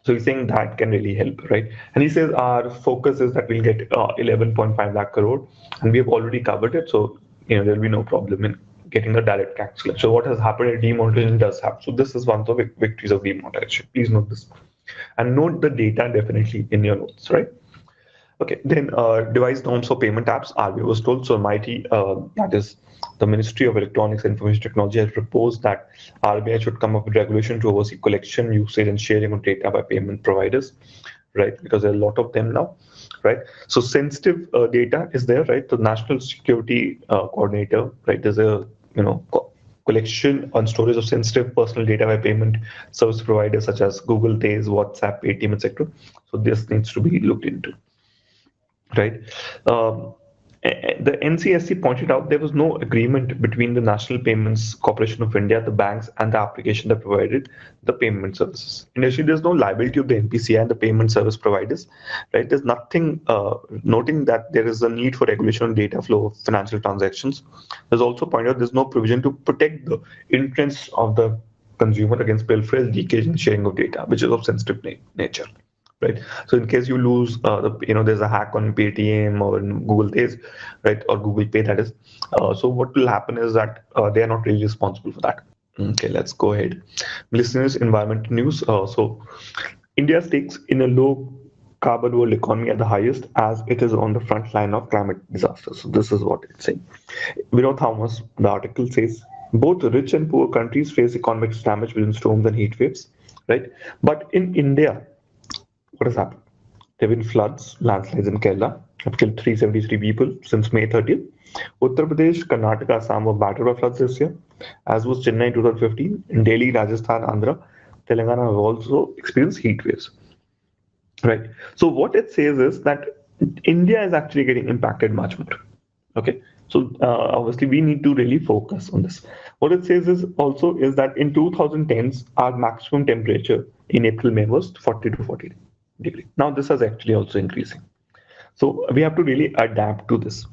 So he's saying that can really help, right? And he says our focus is that we'll get 11.5 lakh crore, and we have already covered it. So there'll be no problem in getting the direct tax collection. So what has happened at demonetization does happen. So this is one of the victories of demonetization. Please note this. And note the data definitely in your notes, right? Okay, then device norms for payment apps, RBI was told. So MIT, that is the Ministry of Electronics and Information Technology, has proposed that RBI should come up with regulation to oversee collection, usage, and sharing of data by payment providers, right? Because there are a lot of them now, right? So sensitive data is there, right? The National Security Coordinator, right? There's a collection on storage of sensitive personal data by payment service providers such as Google, Days, WhatsApp, Paytm, etc. So this needs to be looked into, right? The NCSC pointed out there was no agreement between the National Payments Corporation of India, the banks, and the application that provided the payment services. Initially, there's no liability of the NPCI and the payment service providers, right? There's nothing noting that there is a need for regulation on data flow of financial transactions. There's also pointed out there's no provision to protect the interests of the consumer against pilferage, leakage, and sharing of data, which is of sensitive nature. Right. So in case you lose, there's a hack on Paytm or in Google Pays, right, or Google Pay, that is. So what will happen is that they are not really responsible for that. Okay, let's go ahead. Listeners, environment news. So India stakes in a low carbon world economy at the highest as it is on the front line of climate disasters. So this is what it's saying. Vinod Thomas, the article says, both rich and poor countries face economic damage within storms and heat waves, right? But in India, what has happened? There have been floods, landslides in Kerala, have killed 373 people since May 30th. Uttar Pradesh, Karnataka, Assam were battered by floods this year, as was Chennai in 2015. In Delhi, Rajasthan, Andhra, Telangana have also experienced heat waves. Right. So what it says is that India is actually getting impacted much more. Okay. So obviously we need to really focus on this. What it says is also is that in 2010s our maximum temperature in April May was 40 to 40 degree. Now this is actually also increasing. So we have to really adapt to this.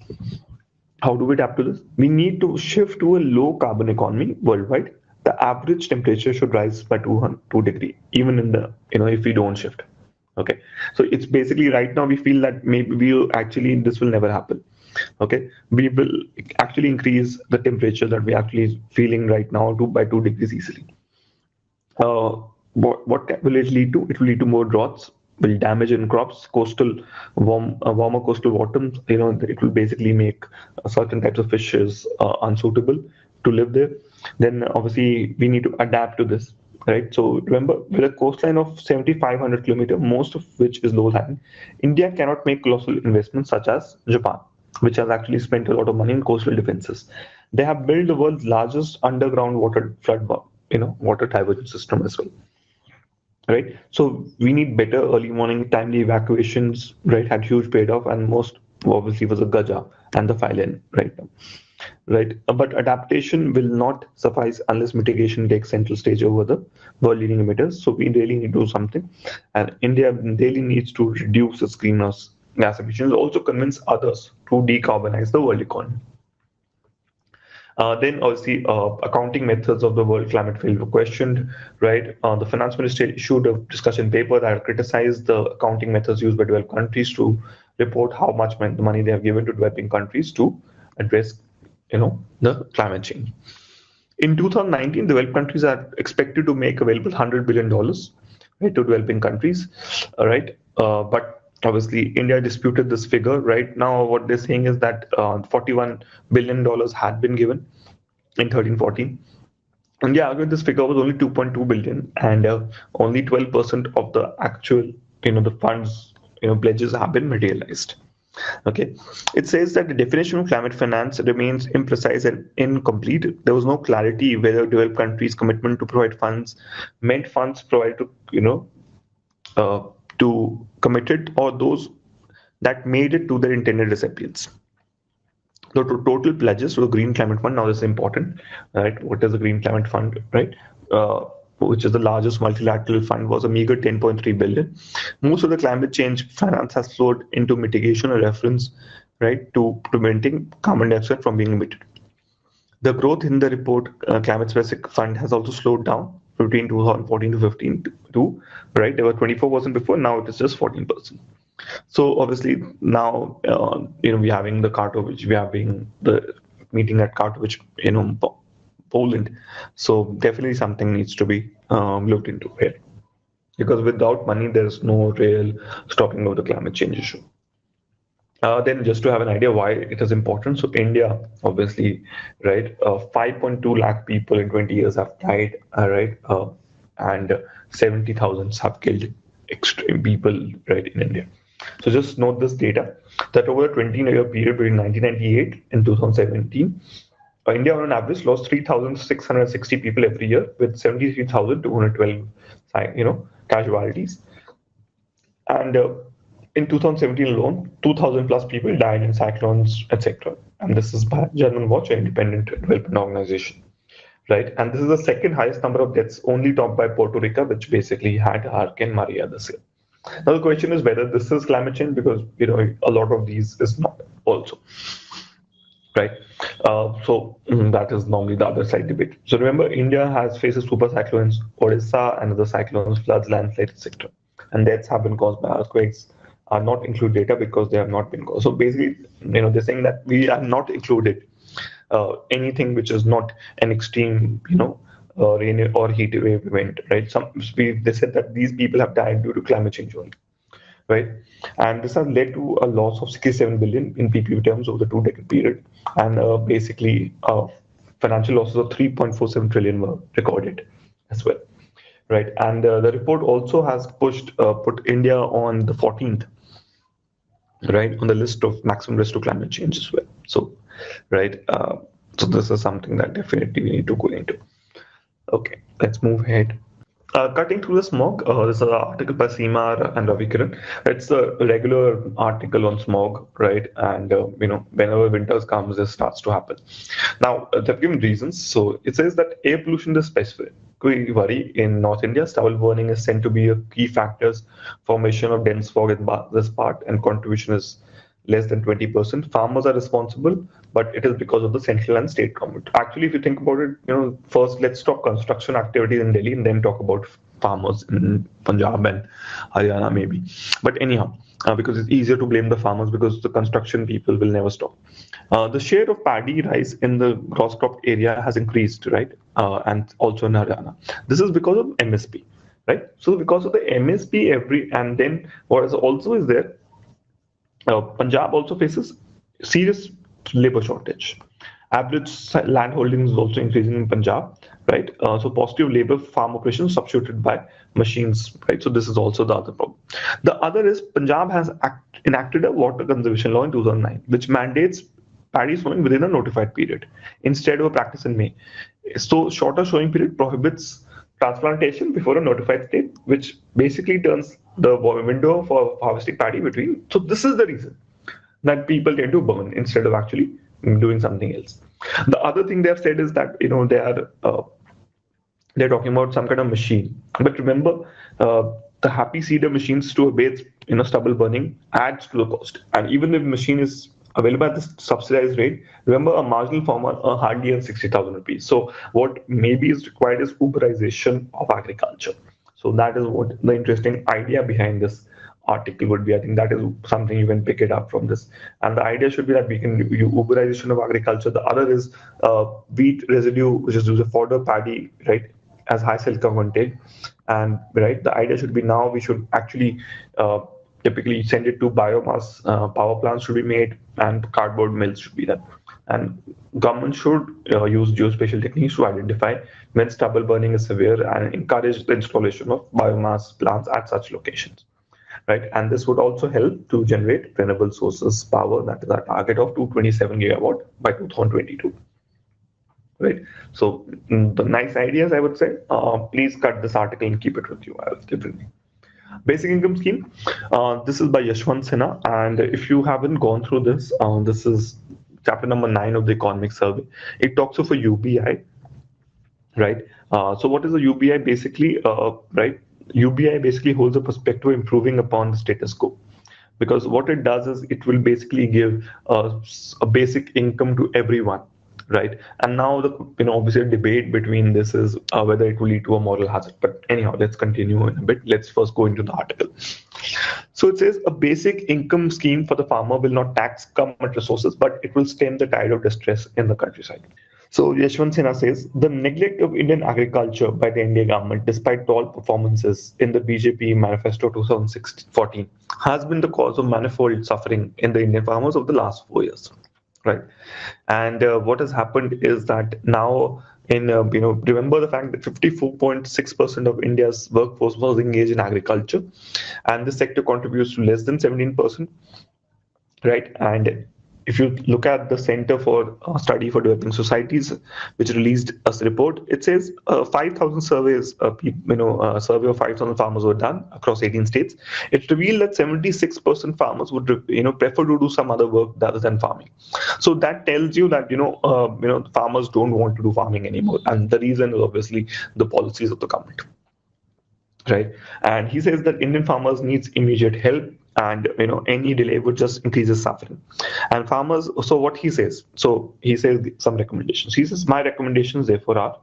How do we adapt to this? We need to shift to a low carbon economy worldwide. The average temperature should rise by 2 degree, even in the, if we don't shift. Okay. So it's basically right now we feel that maybe this will never happen. Okay. We will actually increase the temperature that we're actually feeling right now by 2 degrees easily. What will it lead to? It will lead to more droughts, will damage in crops, warmer coastal waters. It will basically make certain types of fishes unsuitable to live there. Then obviously we need to adapt to this, right? So remember, with a coastline of 7,500 kilometers, most of which is low-lying, India cannot make colossal investments such as Japan, which has actually spent a lot of money in coastal defenses. They have built the world's largest underground water diversion system as well. Right. So we need better early morning timely evacuations, right? Had huge payoff, and most obviously was a Gaja and the Phylline right now. Right. But adaptation will not suffice unless mitigation takes central stage over the world leading emitters. So we really need to do something. And India really needs to reduce its greenhouse gas emissions, also convince others to decarbonize the world economy. Then obviously accounting methods of the World Climate Fund were questioned, right? The finance ministry issued a discussion paper that criticized the accounting methods used by developed countries to report how much money they have given to developing countries to address, the climate change. In 2019, developed countries are expected to make available $100 billion, right, to developing countries, right? But obviously, India disputed this figure. Right now, what they're saying is that $41 billion had been given in 13-14. India argued this figure was only 2.2 billion, and only 12% of the actual, the funds, pledges have been materialized. Okay, it says that the definition of climate finance remains imprecise and incomplete. There was no clarity whether developed countries' commitment to provide funds meant funds provided to committed or those that made it to their intended recipients. The total pledges to the Green Climate Fund, now this is important, right? What is the Green Climate Fund, right? Which is the largest multilateral fund, was a meager 10.3 billion. Most of the climate change finance has flowed into mitigation or reference, right, to preventing carbon dioxide from being emitted. The growth in the report climate specific fund has also slowed down between 2014 to 15 too, right? There were 24% before, now it is just 14%. So obviously now, we're having the Katowice, we're having the meeting at Katowice, Poland. So definitely something needs to be looked into here, because without money, there's no real stopping of the climate change issue. Then just to have an idea why it is important. So India, obviously, right, 5.2 lakh people in 20 years have died, right, and 70,000 have killed extreme people, right, in India. So just note this data, that over a 20-year period between 1998 and 2017, India on average lost 3,660 people every year, with 73,212, casualties. And in 2017 alone, 2,000 plus people died in cyclones, etc. And this is by German Watch, an independent development organization, right? And this is the second highest number of deaths, only topped by Puerto Rico, which basically had Hurricane Maria this year. Now the question is whether this is climate change, because a lot of these is not also, right? That is normally the other side debate. So remember, India has faces super cyclones, Odisha, and other cyclones, floods, landslides, etc. And deaths have been caused by earthquakes are not included data because they have not been caused. So basically, they're saying that we have not included anything which is not an extreme, rain or heat wave event, right? They said that these people have died due to climate change only, right? And this has led to a loss of 67 billion in PPP terms over the 2-decade period, and basically financial losses of 3.47 trillion were recorded as well, right? And the report also has put India on the 14th, right, on the list of maximum risk to climate change as well. So, right, so this is something that definitely we need to go into. Okay, let's move ahead. Cutting through the smog. This is an article by Seema and Ravi Kiran. It's a regular article on smog, right? And whenever winters comes, this starts to happen. Now they've given reasons. So it says that air pollution is specific. Worry in North India, stubble burning is said to be a key factors. Formation of dense fog in this part, and contribution is less than 20%. Farmers are responsible, but it is because of the central and state government. Actually, if you think about it, first let's stop construction activities in Delhi and then talk about farmers in Punjab and Haryana maybe. But anyhow, because it's easier to blame the farmers because the construction people will never stop. The share of paddy rice in the gross crop area has increased, right? And also in Haryana. This is because of MSP, right? So because of the MSP and then what is also is there, Punjab also faces serious labor shortage. Average land holding is also increasing in Punjab, right? So positive labor farm operations substituted by machines, right? So this is also the other problem. The other is Punjab has enacted a water conservation law in 2009, which mandates paddy sowing within a notified period instead of a practice in May. So shorter sowing period prohibits transplantation before a notified state, which basically turns the window for harvesting paddy between. So this is the reason that people tend to burn instead of actually doing something else. The other thing they have said is that they're talking about some kind of machine, but remember the happy seeder machines to abate stubble burning adds to the cost, and even if the machine is available at the subsidized rate, remember a marginal farmer hardly earns 60,000 rupees. So what maybe is required is Uberization of agriculture. So that is what the interesting idea behind this article would be. I think that is something you can pick it up from this. And the idea should be that we can do Uberization of agriculture. The other is wheat residue, which is used for fodder paddy, right, as high silica content. And right, the idea should be now we should actually typically send it to biomass power plants should be made, and cardboard mills should be done. And government should use geospatial techniques to identify when stubble burning is severe and encourage the installation of biomass plants at such locations, right? And this would also help to generate renewable sources power. That is our target of 227 gigawatt by 2022. Right. So the nice ideas, I would say, please cut this article and keep it with you. I'll give it. Basic income scheme. This is by Yashwant Sinha, and if you haven't gone through this, this is chapter number 9 of the economic survey. It talks of a UBI, right? So what is a UBI basically? Right, UBI basically holds a perspective improving upon the status quo, because what it does is it will basically give a basic income to everyone. Right, and now the obviously a debate between this is whether it will lead to a moral hazard. But anyhow, let's continue in a bit. Let's first go into the article. So it says a basic income scheme for the farmer will not tax government resources, but it will stem the tide of distress in the countryside. So Yashwant Sinha says the neglect of Indian agriculture by the India government, despite all performances in the BJP manifesto 2014, has been the cause of manifold suffering in the Indian farmers of the last 4 years. Right, and what has happened is that now remember the fact that 54.6% of India's workforce was engaged in agriculture, and this sector contributes to less than 17%. Right, and if you look at the Center for Study for Developing Societies, which released a report, it says 5,000 surveys, survey of 5,000 farmers were done across 18 states. It revealed that 76% farmers would, prefer to do some other work other than farming. So that tells you that, farmers don't want to do farming anymore. And the reason is obviously the policies of the government. Right. And he says that Indian farmers needs immediate help, and any delay would just increases suffering. And farmers, so what he says, some recommendations. He says, my recommendations therefore are: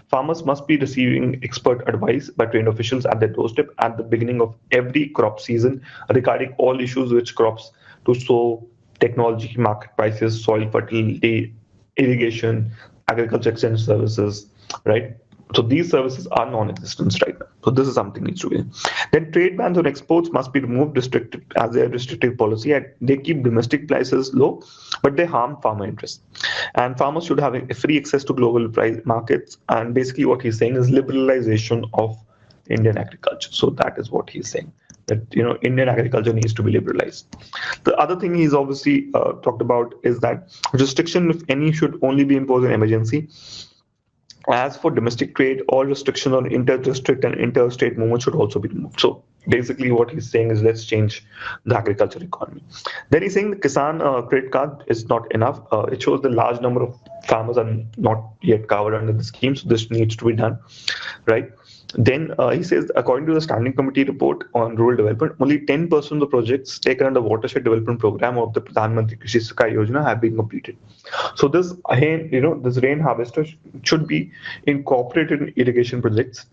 farmers must be receiving expert advice by trained officials at their doorstep at the beginning of every crop season regarding all issues which crops to sow, technology, market prices, soil fertility, irrigation, agriculture extension services, right? So these services are non-existent right now. So this is something needs to be. Then trade bans on exports must be removed, restricted as a restrictive policy. And they keep domestic prices low, but they harm farmer interests. And farmers should have a free access to global price markets. And basically what he's saying is liberalization of Indian agriculture. So that is what he's saying, that Indian agriculture needs to be liberalized. The other thing he's obviously talked about is that restriction, if any, should only be imposed in emergency. As for domestic trade, all restrictions on inter-district and interstate movement should also be removed. So basically what he's saying is let's change the agriculture economy. Then he's saying the Kisan credit card is not enough. It shows the large number of farmers are not yet covered under the scheme, so this needs to be done, right? Then he says, according to the Standing Committee report on rural development, only 10% of the projects taken under the watershed development program of the Pradhan Mantri Krishi Sinchay Yojana have been completed. So this, this rain harvester should be incorporated in irrigation projects,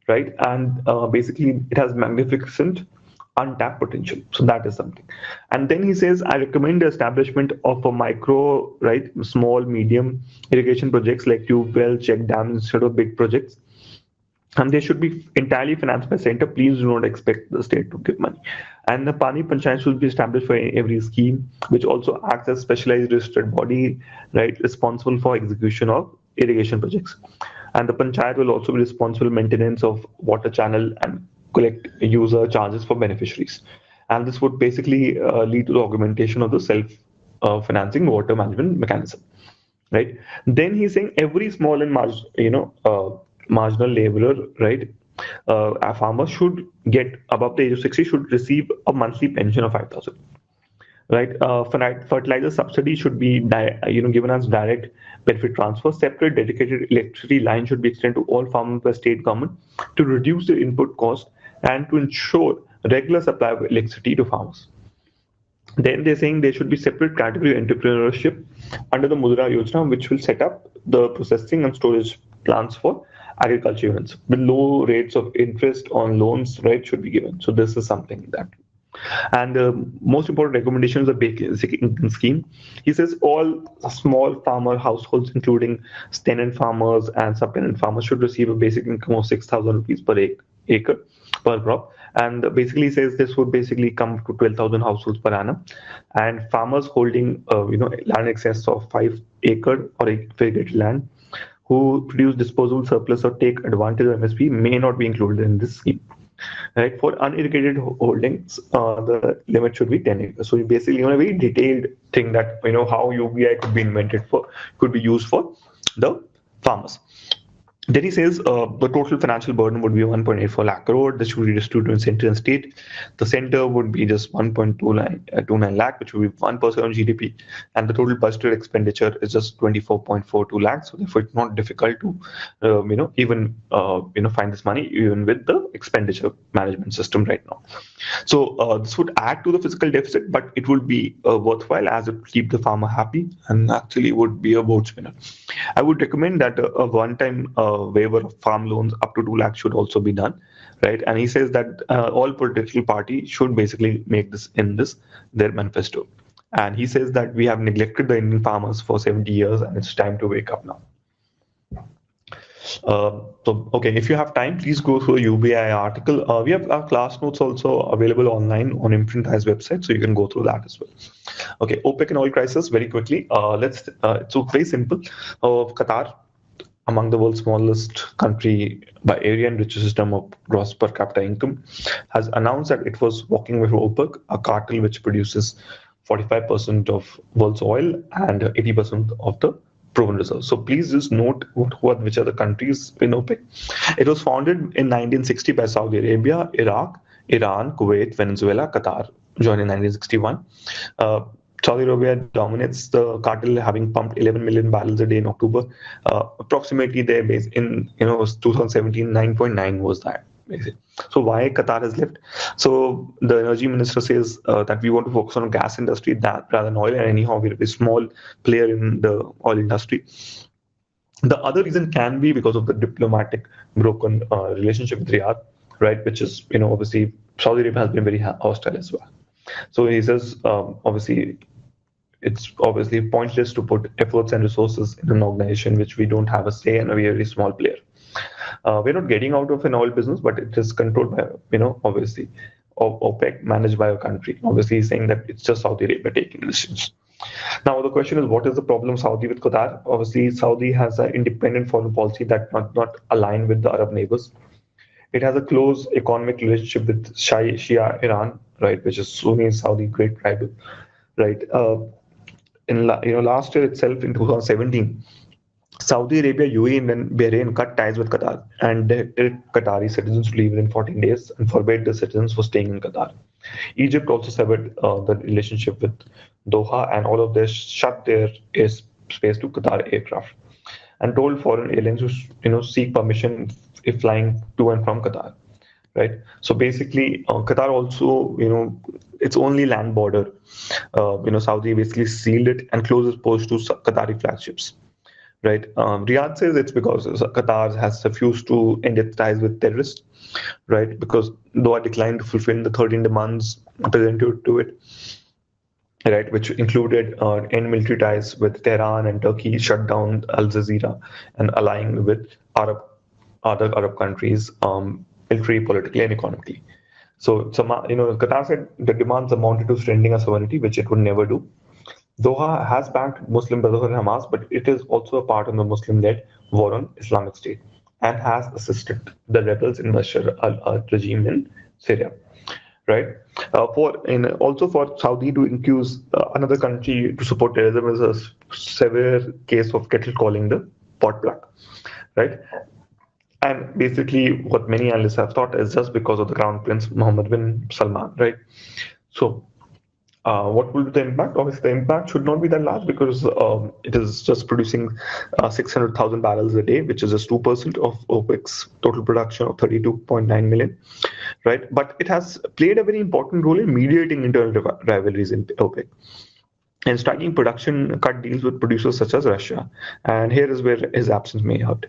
right? And basically, it has magnificent untapped potential. So that is something. And then he says, I recommend the establishment of a micro, right, small, medium irrigation projects like tube wells, check dams instead of big projects. And they should be entirely financed by center. Please do not expect the state to give money. And the Pani Panchayat should be established for every scheme, which also acts as specialized registered body, right, responsible for execution of irrigation projects. And the Panchayat will also be responsible for maintenance of water channel and collect user charges for beneficiaries. And this would basically lead to the augmentation of the self-financing water management mechanism, right? Then he's saying every small and marginal laborer, right, a farmer should get above the age of 60 should receive a monthly pension of 5,000. Right, fertilizer subsidy should be given as direct benefit transfer. Separate dedicated electricity line should be extended to all farmers by state government to reduce the input cost and to ensure regular supply of electricity to farmers. Then they're saying there should be separate category entrepreneurship under the Mudra Yojana, which will set up the processing and storage plants for agriculture units with low rates of interest on loans, right, should be given. So this is something that. And the most important recommendation is the basic income scheme. He says all small farmer households, including tenant farmers and subtenant farmers, should receive a basic income of 6,000 rupees per acre per crop. And basically says this would basically come to 12,000 households per annum. And farmers holding land excess of 5 acre or irrigated land who produce disposable surplus or take advantage of MSP may not be included in this scheme. Right, for unirrigated holdings, the limit should be 10 acres. So basically, a very detailed thing that how UBI could be used for the farmers. Then he says the total financial burden would be 1.84 lakh crore. This should be distributed in center and state. The center would be just 1.29 lakh, which would be 1% of GDP, and the total budgeted expenditure is just 24.42 lakhs. So therefore, it's not difficult to even find this money even with the expenditure management system right now. So this would add to the fiscal deficit, but it would be worthwhile as it would keep the farmer happy and actually would be a vote spinner. I would recommend that a one-time waiver of farm loans up to 2 lakhs should also be done, right? And he says that all political parties should basically make this their manifesto. And he says that we have neglected the Indian farmers for 70 years and it's time to wake up now. Okay, if you have time, please go through a UBI article. We have our class notes also available online on IMPRINT's website, so you can go through that as well. Okay, OPEC and oil crisis, very quickly. It's very simple. Qatar, among the world's smallest country by area and richest system of gross per capita income, has announced that it was walking away from OPEC, a cartel which produces 45% of world's oil and 80% of the proven reserves. So please just note which are the countries in OPEC. It was founded in 1960 by Saudi Arabia, Iraq, Iran, Kuwait, Venezuela, Qatar joined in 1961. Saudi Arabia dominates the cartel, having pumped 11 million barrels a day in October. Approximately their base in 2017, 9.9 was that. Basically. So why Qatar has left? So the energy minister says that we want to focus on gas industry rather than oil, and anyhow we're a small player in the oil industry. The other reason can be because of the diplomatic broken relationship with Riyadh, right? Which is obviously Saudi Arabia has been very hostile as well. So he says obviously it's obviously pointless to put efforts and resources in an organization which we don't have a say and we are a very small player. We're not getting out of an oil business, but it is controlled by, obviously, OPEC, managed by a country. Obviously, he's saying that it's just Saudi Arabia taking decisions. Now, the question is, what is the problem Saudi with Qatar? Obviously, Saudi has an independent foreign policy that not aligned with the Arab neighbors. It has a close economic relationship with Shia Iran, right, which is Sunni Saudi great rival, right. In last year itself, in 2017. Saudi Arabia, UAE, and Bahrain cut ties with Qatar and directed Qatari citizens to leave within 14 days and forbade the citizens from staying in Qatar. Egypt also severed the relationship with Doha, and all of this shut their airspace to Qatar aircraft and told foreign aliens to seek permission if flying to and from Qatar. Right. So basically, Qatar also, its only land border, Saudi basically sealed it and closed its ports to Qatari flagships. Right. Riyadh says it's because Qatar has refused to end its ties with terrorists, right? Because Doha declined to fulfill the 13 demands presented to it, right? Which included end military ties with Tehran and Turkey, shut down Al Jazeera, and aligning with other Arab countries, military, politically, and economically. So, Qatar said the demands amounted to surrendering a sovereignty, which it would never do. Doha has backed Muslim Brotherhood and Hamas, but it is also a part of the Muslim-led war on Islamic State and has assisted the rebels in Bashar al-Assad regime in Syria. Right? Also for Saudi to accuse another country to support terrorism is a severe case of kettle calling the pot black. Right? And basically, what many analysts have thought is just because of the Crown Prince Mohammed bin Salman. Right? So. What will be the impact? Obviously, the impact should not be that large because it is just producing 600,000 barrels a day, which is just 2% of OPEC's total production of 32.9 million, right? But it has played a very important role in mediating internal rivalries in OPEC and striking production cut deals with producers such as Russia. And here is where his absence may hurt.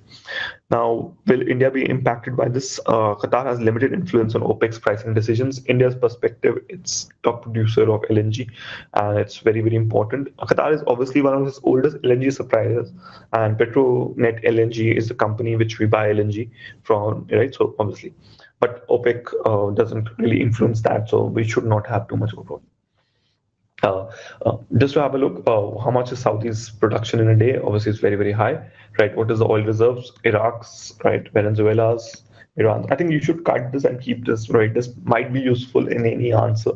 Now, will India be impacted by this? Qatar has limited influence on OPEC's pricing decisions. India's perspective, it's top producer of LNG, and it's very, very important. Qatar is obviously one of its oldest LNG suppliers, and Petronet LNG is the company which we buy LNG from, right? So obviously, but OPEC doesn't really influence that, so we should not have too much of a problem. Just to have a look, how much is Saudi's production in a day? Obviously, it's very, very high, right? What is the oil reserves? Iraq's, right? Venezuela's, Iran. I think you should cut this and keep this, right? This might be useful in any answer,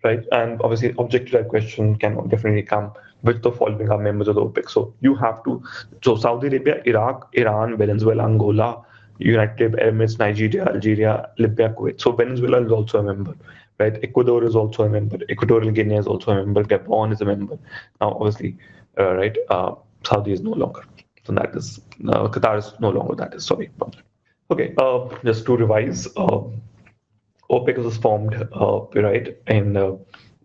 right? And obviously, objective question can definitely come with the following are members of the OPEC. So you have to, so Saudi Arabia, Iraq, Iran, Venezuela, Angola, United Arab Emirates, Nigeria, Algeria, Libya, Kuwait. So Venezuela is also a member. Right, Ecuador is also a member. Equatorial Guinea is also a member. Gabon is a member. Now, obviously, right, Saudi is no longer. So that is Qatar is no longer. That is sorry about that. Okay, just to revise, OPEC was formed right in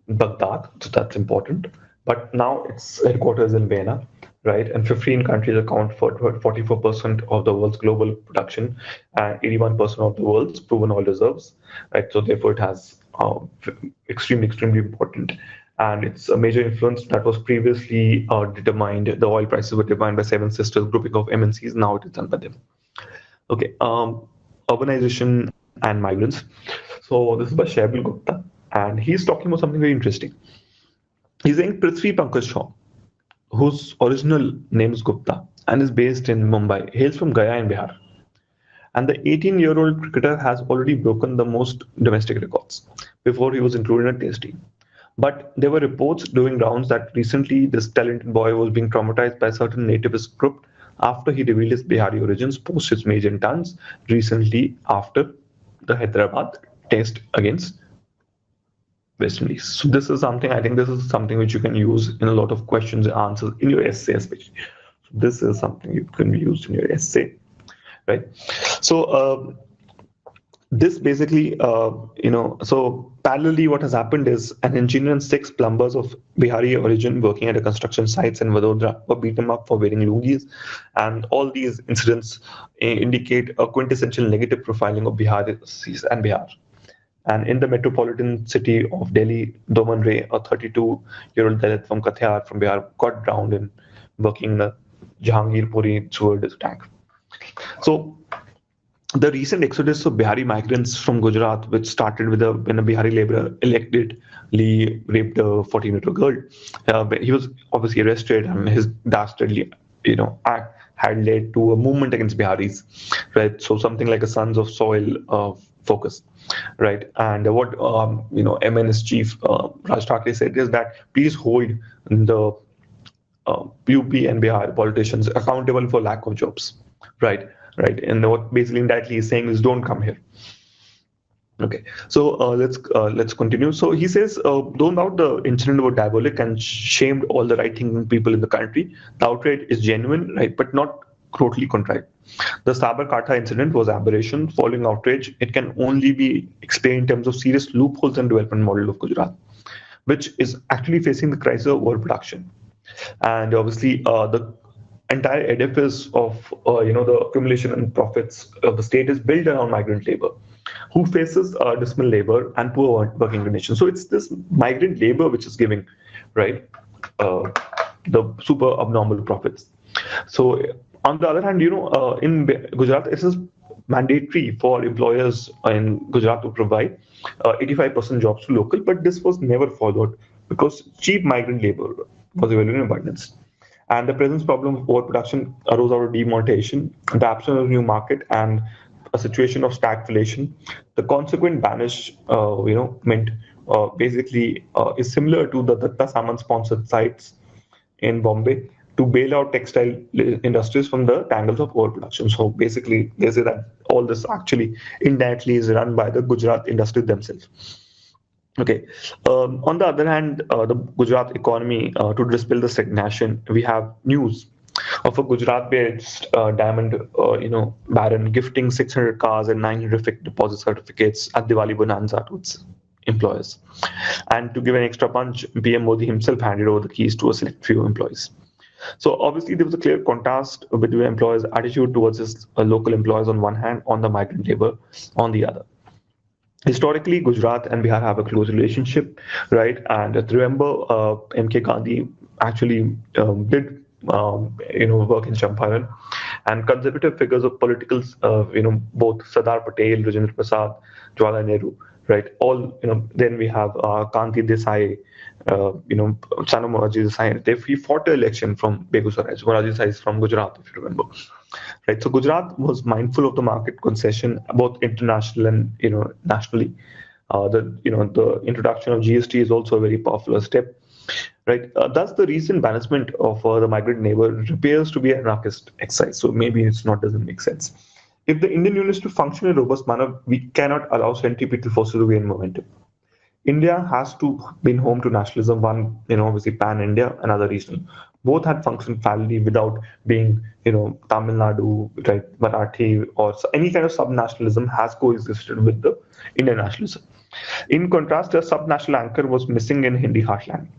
Baghdad, so that's important. But now its headquarters in Vienna, right? And 15 countries account for 44% of the world's global production and 81% of the world's proven oil reserves, right? So therefore, it has extremely important, and it's a major influence that was previously determined. The oil prices were determined by Seven Sisters grouping of MNCs. Now it is done by them. Okay, urbanization and migrants. So this is by Shaibil Gupta, and he's talking about something very interesting. He's saying Prithvi Pankaj Shaw, whose original name is Gupta and is based in Mumbai, hails from Gaya in Bihar. And the 18-year-old cricketer has already broken the most domestic records before he was included in a test team. But there were reports doing rounds that recently this talented boy was being traumatized by a certain nativist group after he revealed his Bihari origins post his major dance recently after the Hyderabad test against West Indies. So this is something, I think this is something which you can use in a lot of questions and answers in your essay especially. So this is something you can use in your essay, right? So this basically, so parallelly, what has happened is an engineer and 6 plumbers of Bihari origin working at a construction sites in Vadodara were beaten up for wearing lungis, and all these incidents indicate a quintessential negative profiling of Bihar and Bihar. And in the metropolitan city of Delhi, Doman Ray, a 32-year-old Dalit from Qatar from Bihar, got drowned in working in a Jahangirpuri sewage tank. So the recent exodus of Bihari migrants from Gujarat, which started with when a Bihari laborer allegedly raped a 14-year-old girl, he was obviously arrested, and his dastardly, act had led to a movement against Biharis, right? So something like a Sons of Soil focus, right? And what MNS chief Raj Thackeray said is that please hold the UP and Bihar politicians accountable for lack of jobs, right? Right, and what basically indirectly he's saying is don't come here. Okay, so let's continue. So he says, though now the incident was diabolic and shamed all the right-thinking people in the country, the outrage is genuine, right, but not totally contrived. The Sabarkantha incident was aberration. Following outrage, it can only be explained in terms of serious loopholes in development model of Gujarat, which is actually facing the crisis of overproduction, and obviously the entire edifice of the accumulation and profits of the state is built around migrant labor, who faces dismal labor and poor working conditions. So it's this migrant labor which is giving, right, the super abnormal profits. So on the other hand, in Gujarat, it is mandatory for employers in Gujarat to provide 85% jobs to local, but this was never followed because cheap migrant labor was available in abundance. And the present problem of overproduction arose out of demonetization, the absence of new market, and a situation of stagflation. The consequent banishment basically is similar to the Datta Samant-sponsored sites in Bombay to bail out textile industries from the tangles of overproduction. So basically, they say that all this actually indirectly is run by the Gujarat industry themselves. Okay. On the other hand, the Gujarat economy, to dispel the stagnation, we have news of a Gujarat-based diamond, baron gifting 600 cars and 900 fixed deposit certificates at Diwali Bonanza to its employers. And to give an extra punch, PM Modi himself handed over the keys to a select few employees. So obviously, there was a clear contrast between employers' attitude towards his local employers on one hand, on the migrant labor on the other. Historically, Gujarat and Bihar have a close relationship, right? And remember, MK Gandhi actually did, work in Champaran, and conservative figures of politicals, both Sardar Patel, Rajendra Prasad, Jawaharlal Nehru, right? All, then we have Kanti Desai, Chanu Moraji Desai. He fought the election from Begusarai. Moraji Desai is from Gujarat, if you remember. Right, so Gujarat was mindful of the market concession, both international and nationally. The introduction of GST is also a very powerful step. Right, thus the recent banishment of the migrant labor appears to be an anarchist exercise. So maybe doesn't make sense. If the Indian Union is to function in a robust manner, we cannot allow centripetal forces to gain momentum. India has to been home to nationalism, one, obviously pan-India, another regional. Both had functioned parallelly without being, Tamil Nadu, right, Marathi, or any kind of sub-nationalism has coexisted with the Indian nationalism. In contrast, a sub-national anchor was missing in Hindi heartland.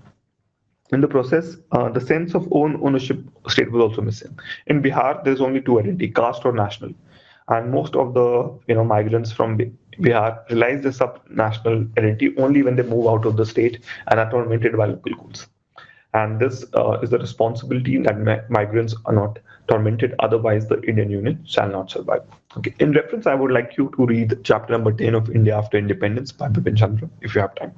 In the process, the sense of own ownership state was also missing. In Bihar, there's only two identity, caste or national. And most of the migrants from Bihar realize the sub-national identity only when they move out of the state and are tormented by local codes. And this is the responsibility that migrants are not tormented, otherwise the Indian Union shall not survive. Okay. In reference, I would like you to read chapter number 10 of India After Independence by Bipin Chandra, if you have time.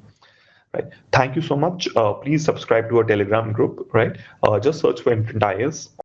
Right. Thank you so much. Please subscribe to our Telegram group. Right. Just search for IMPRINT IS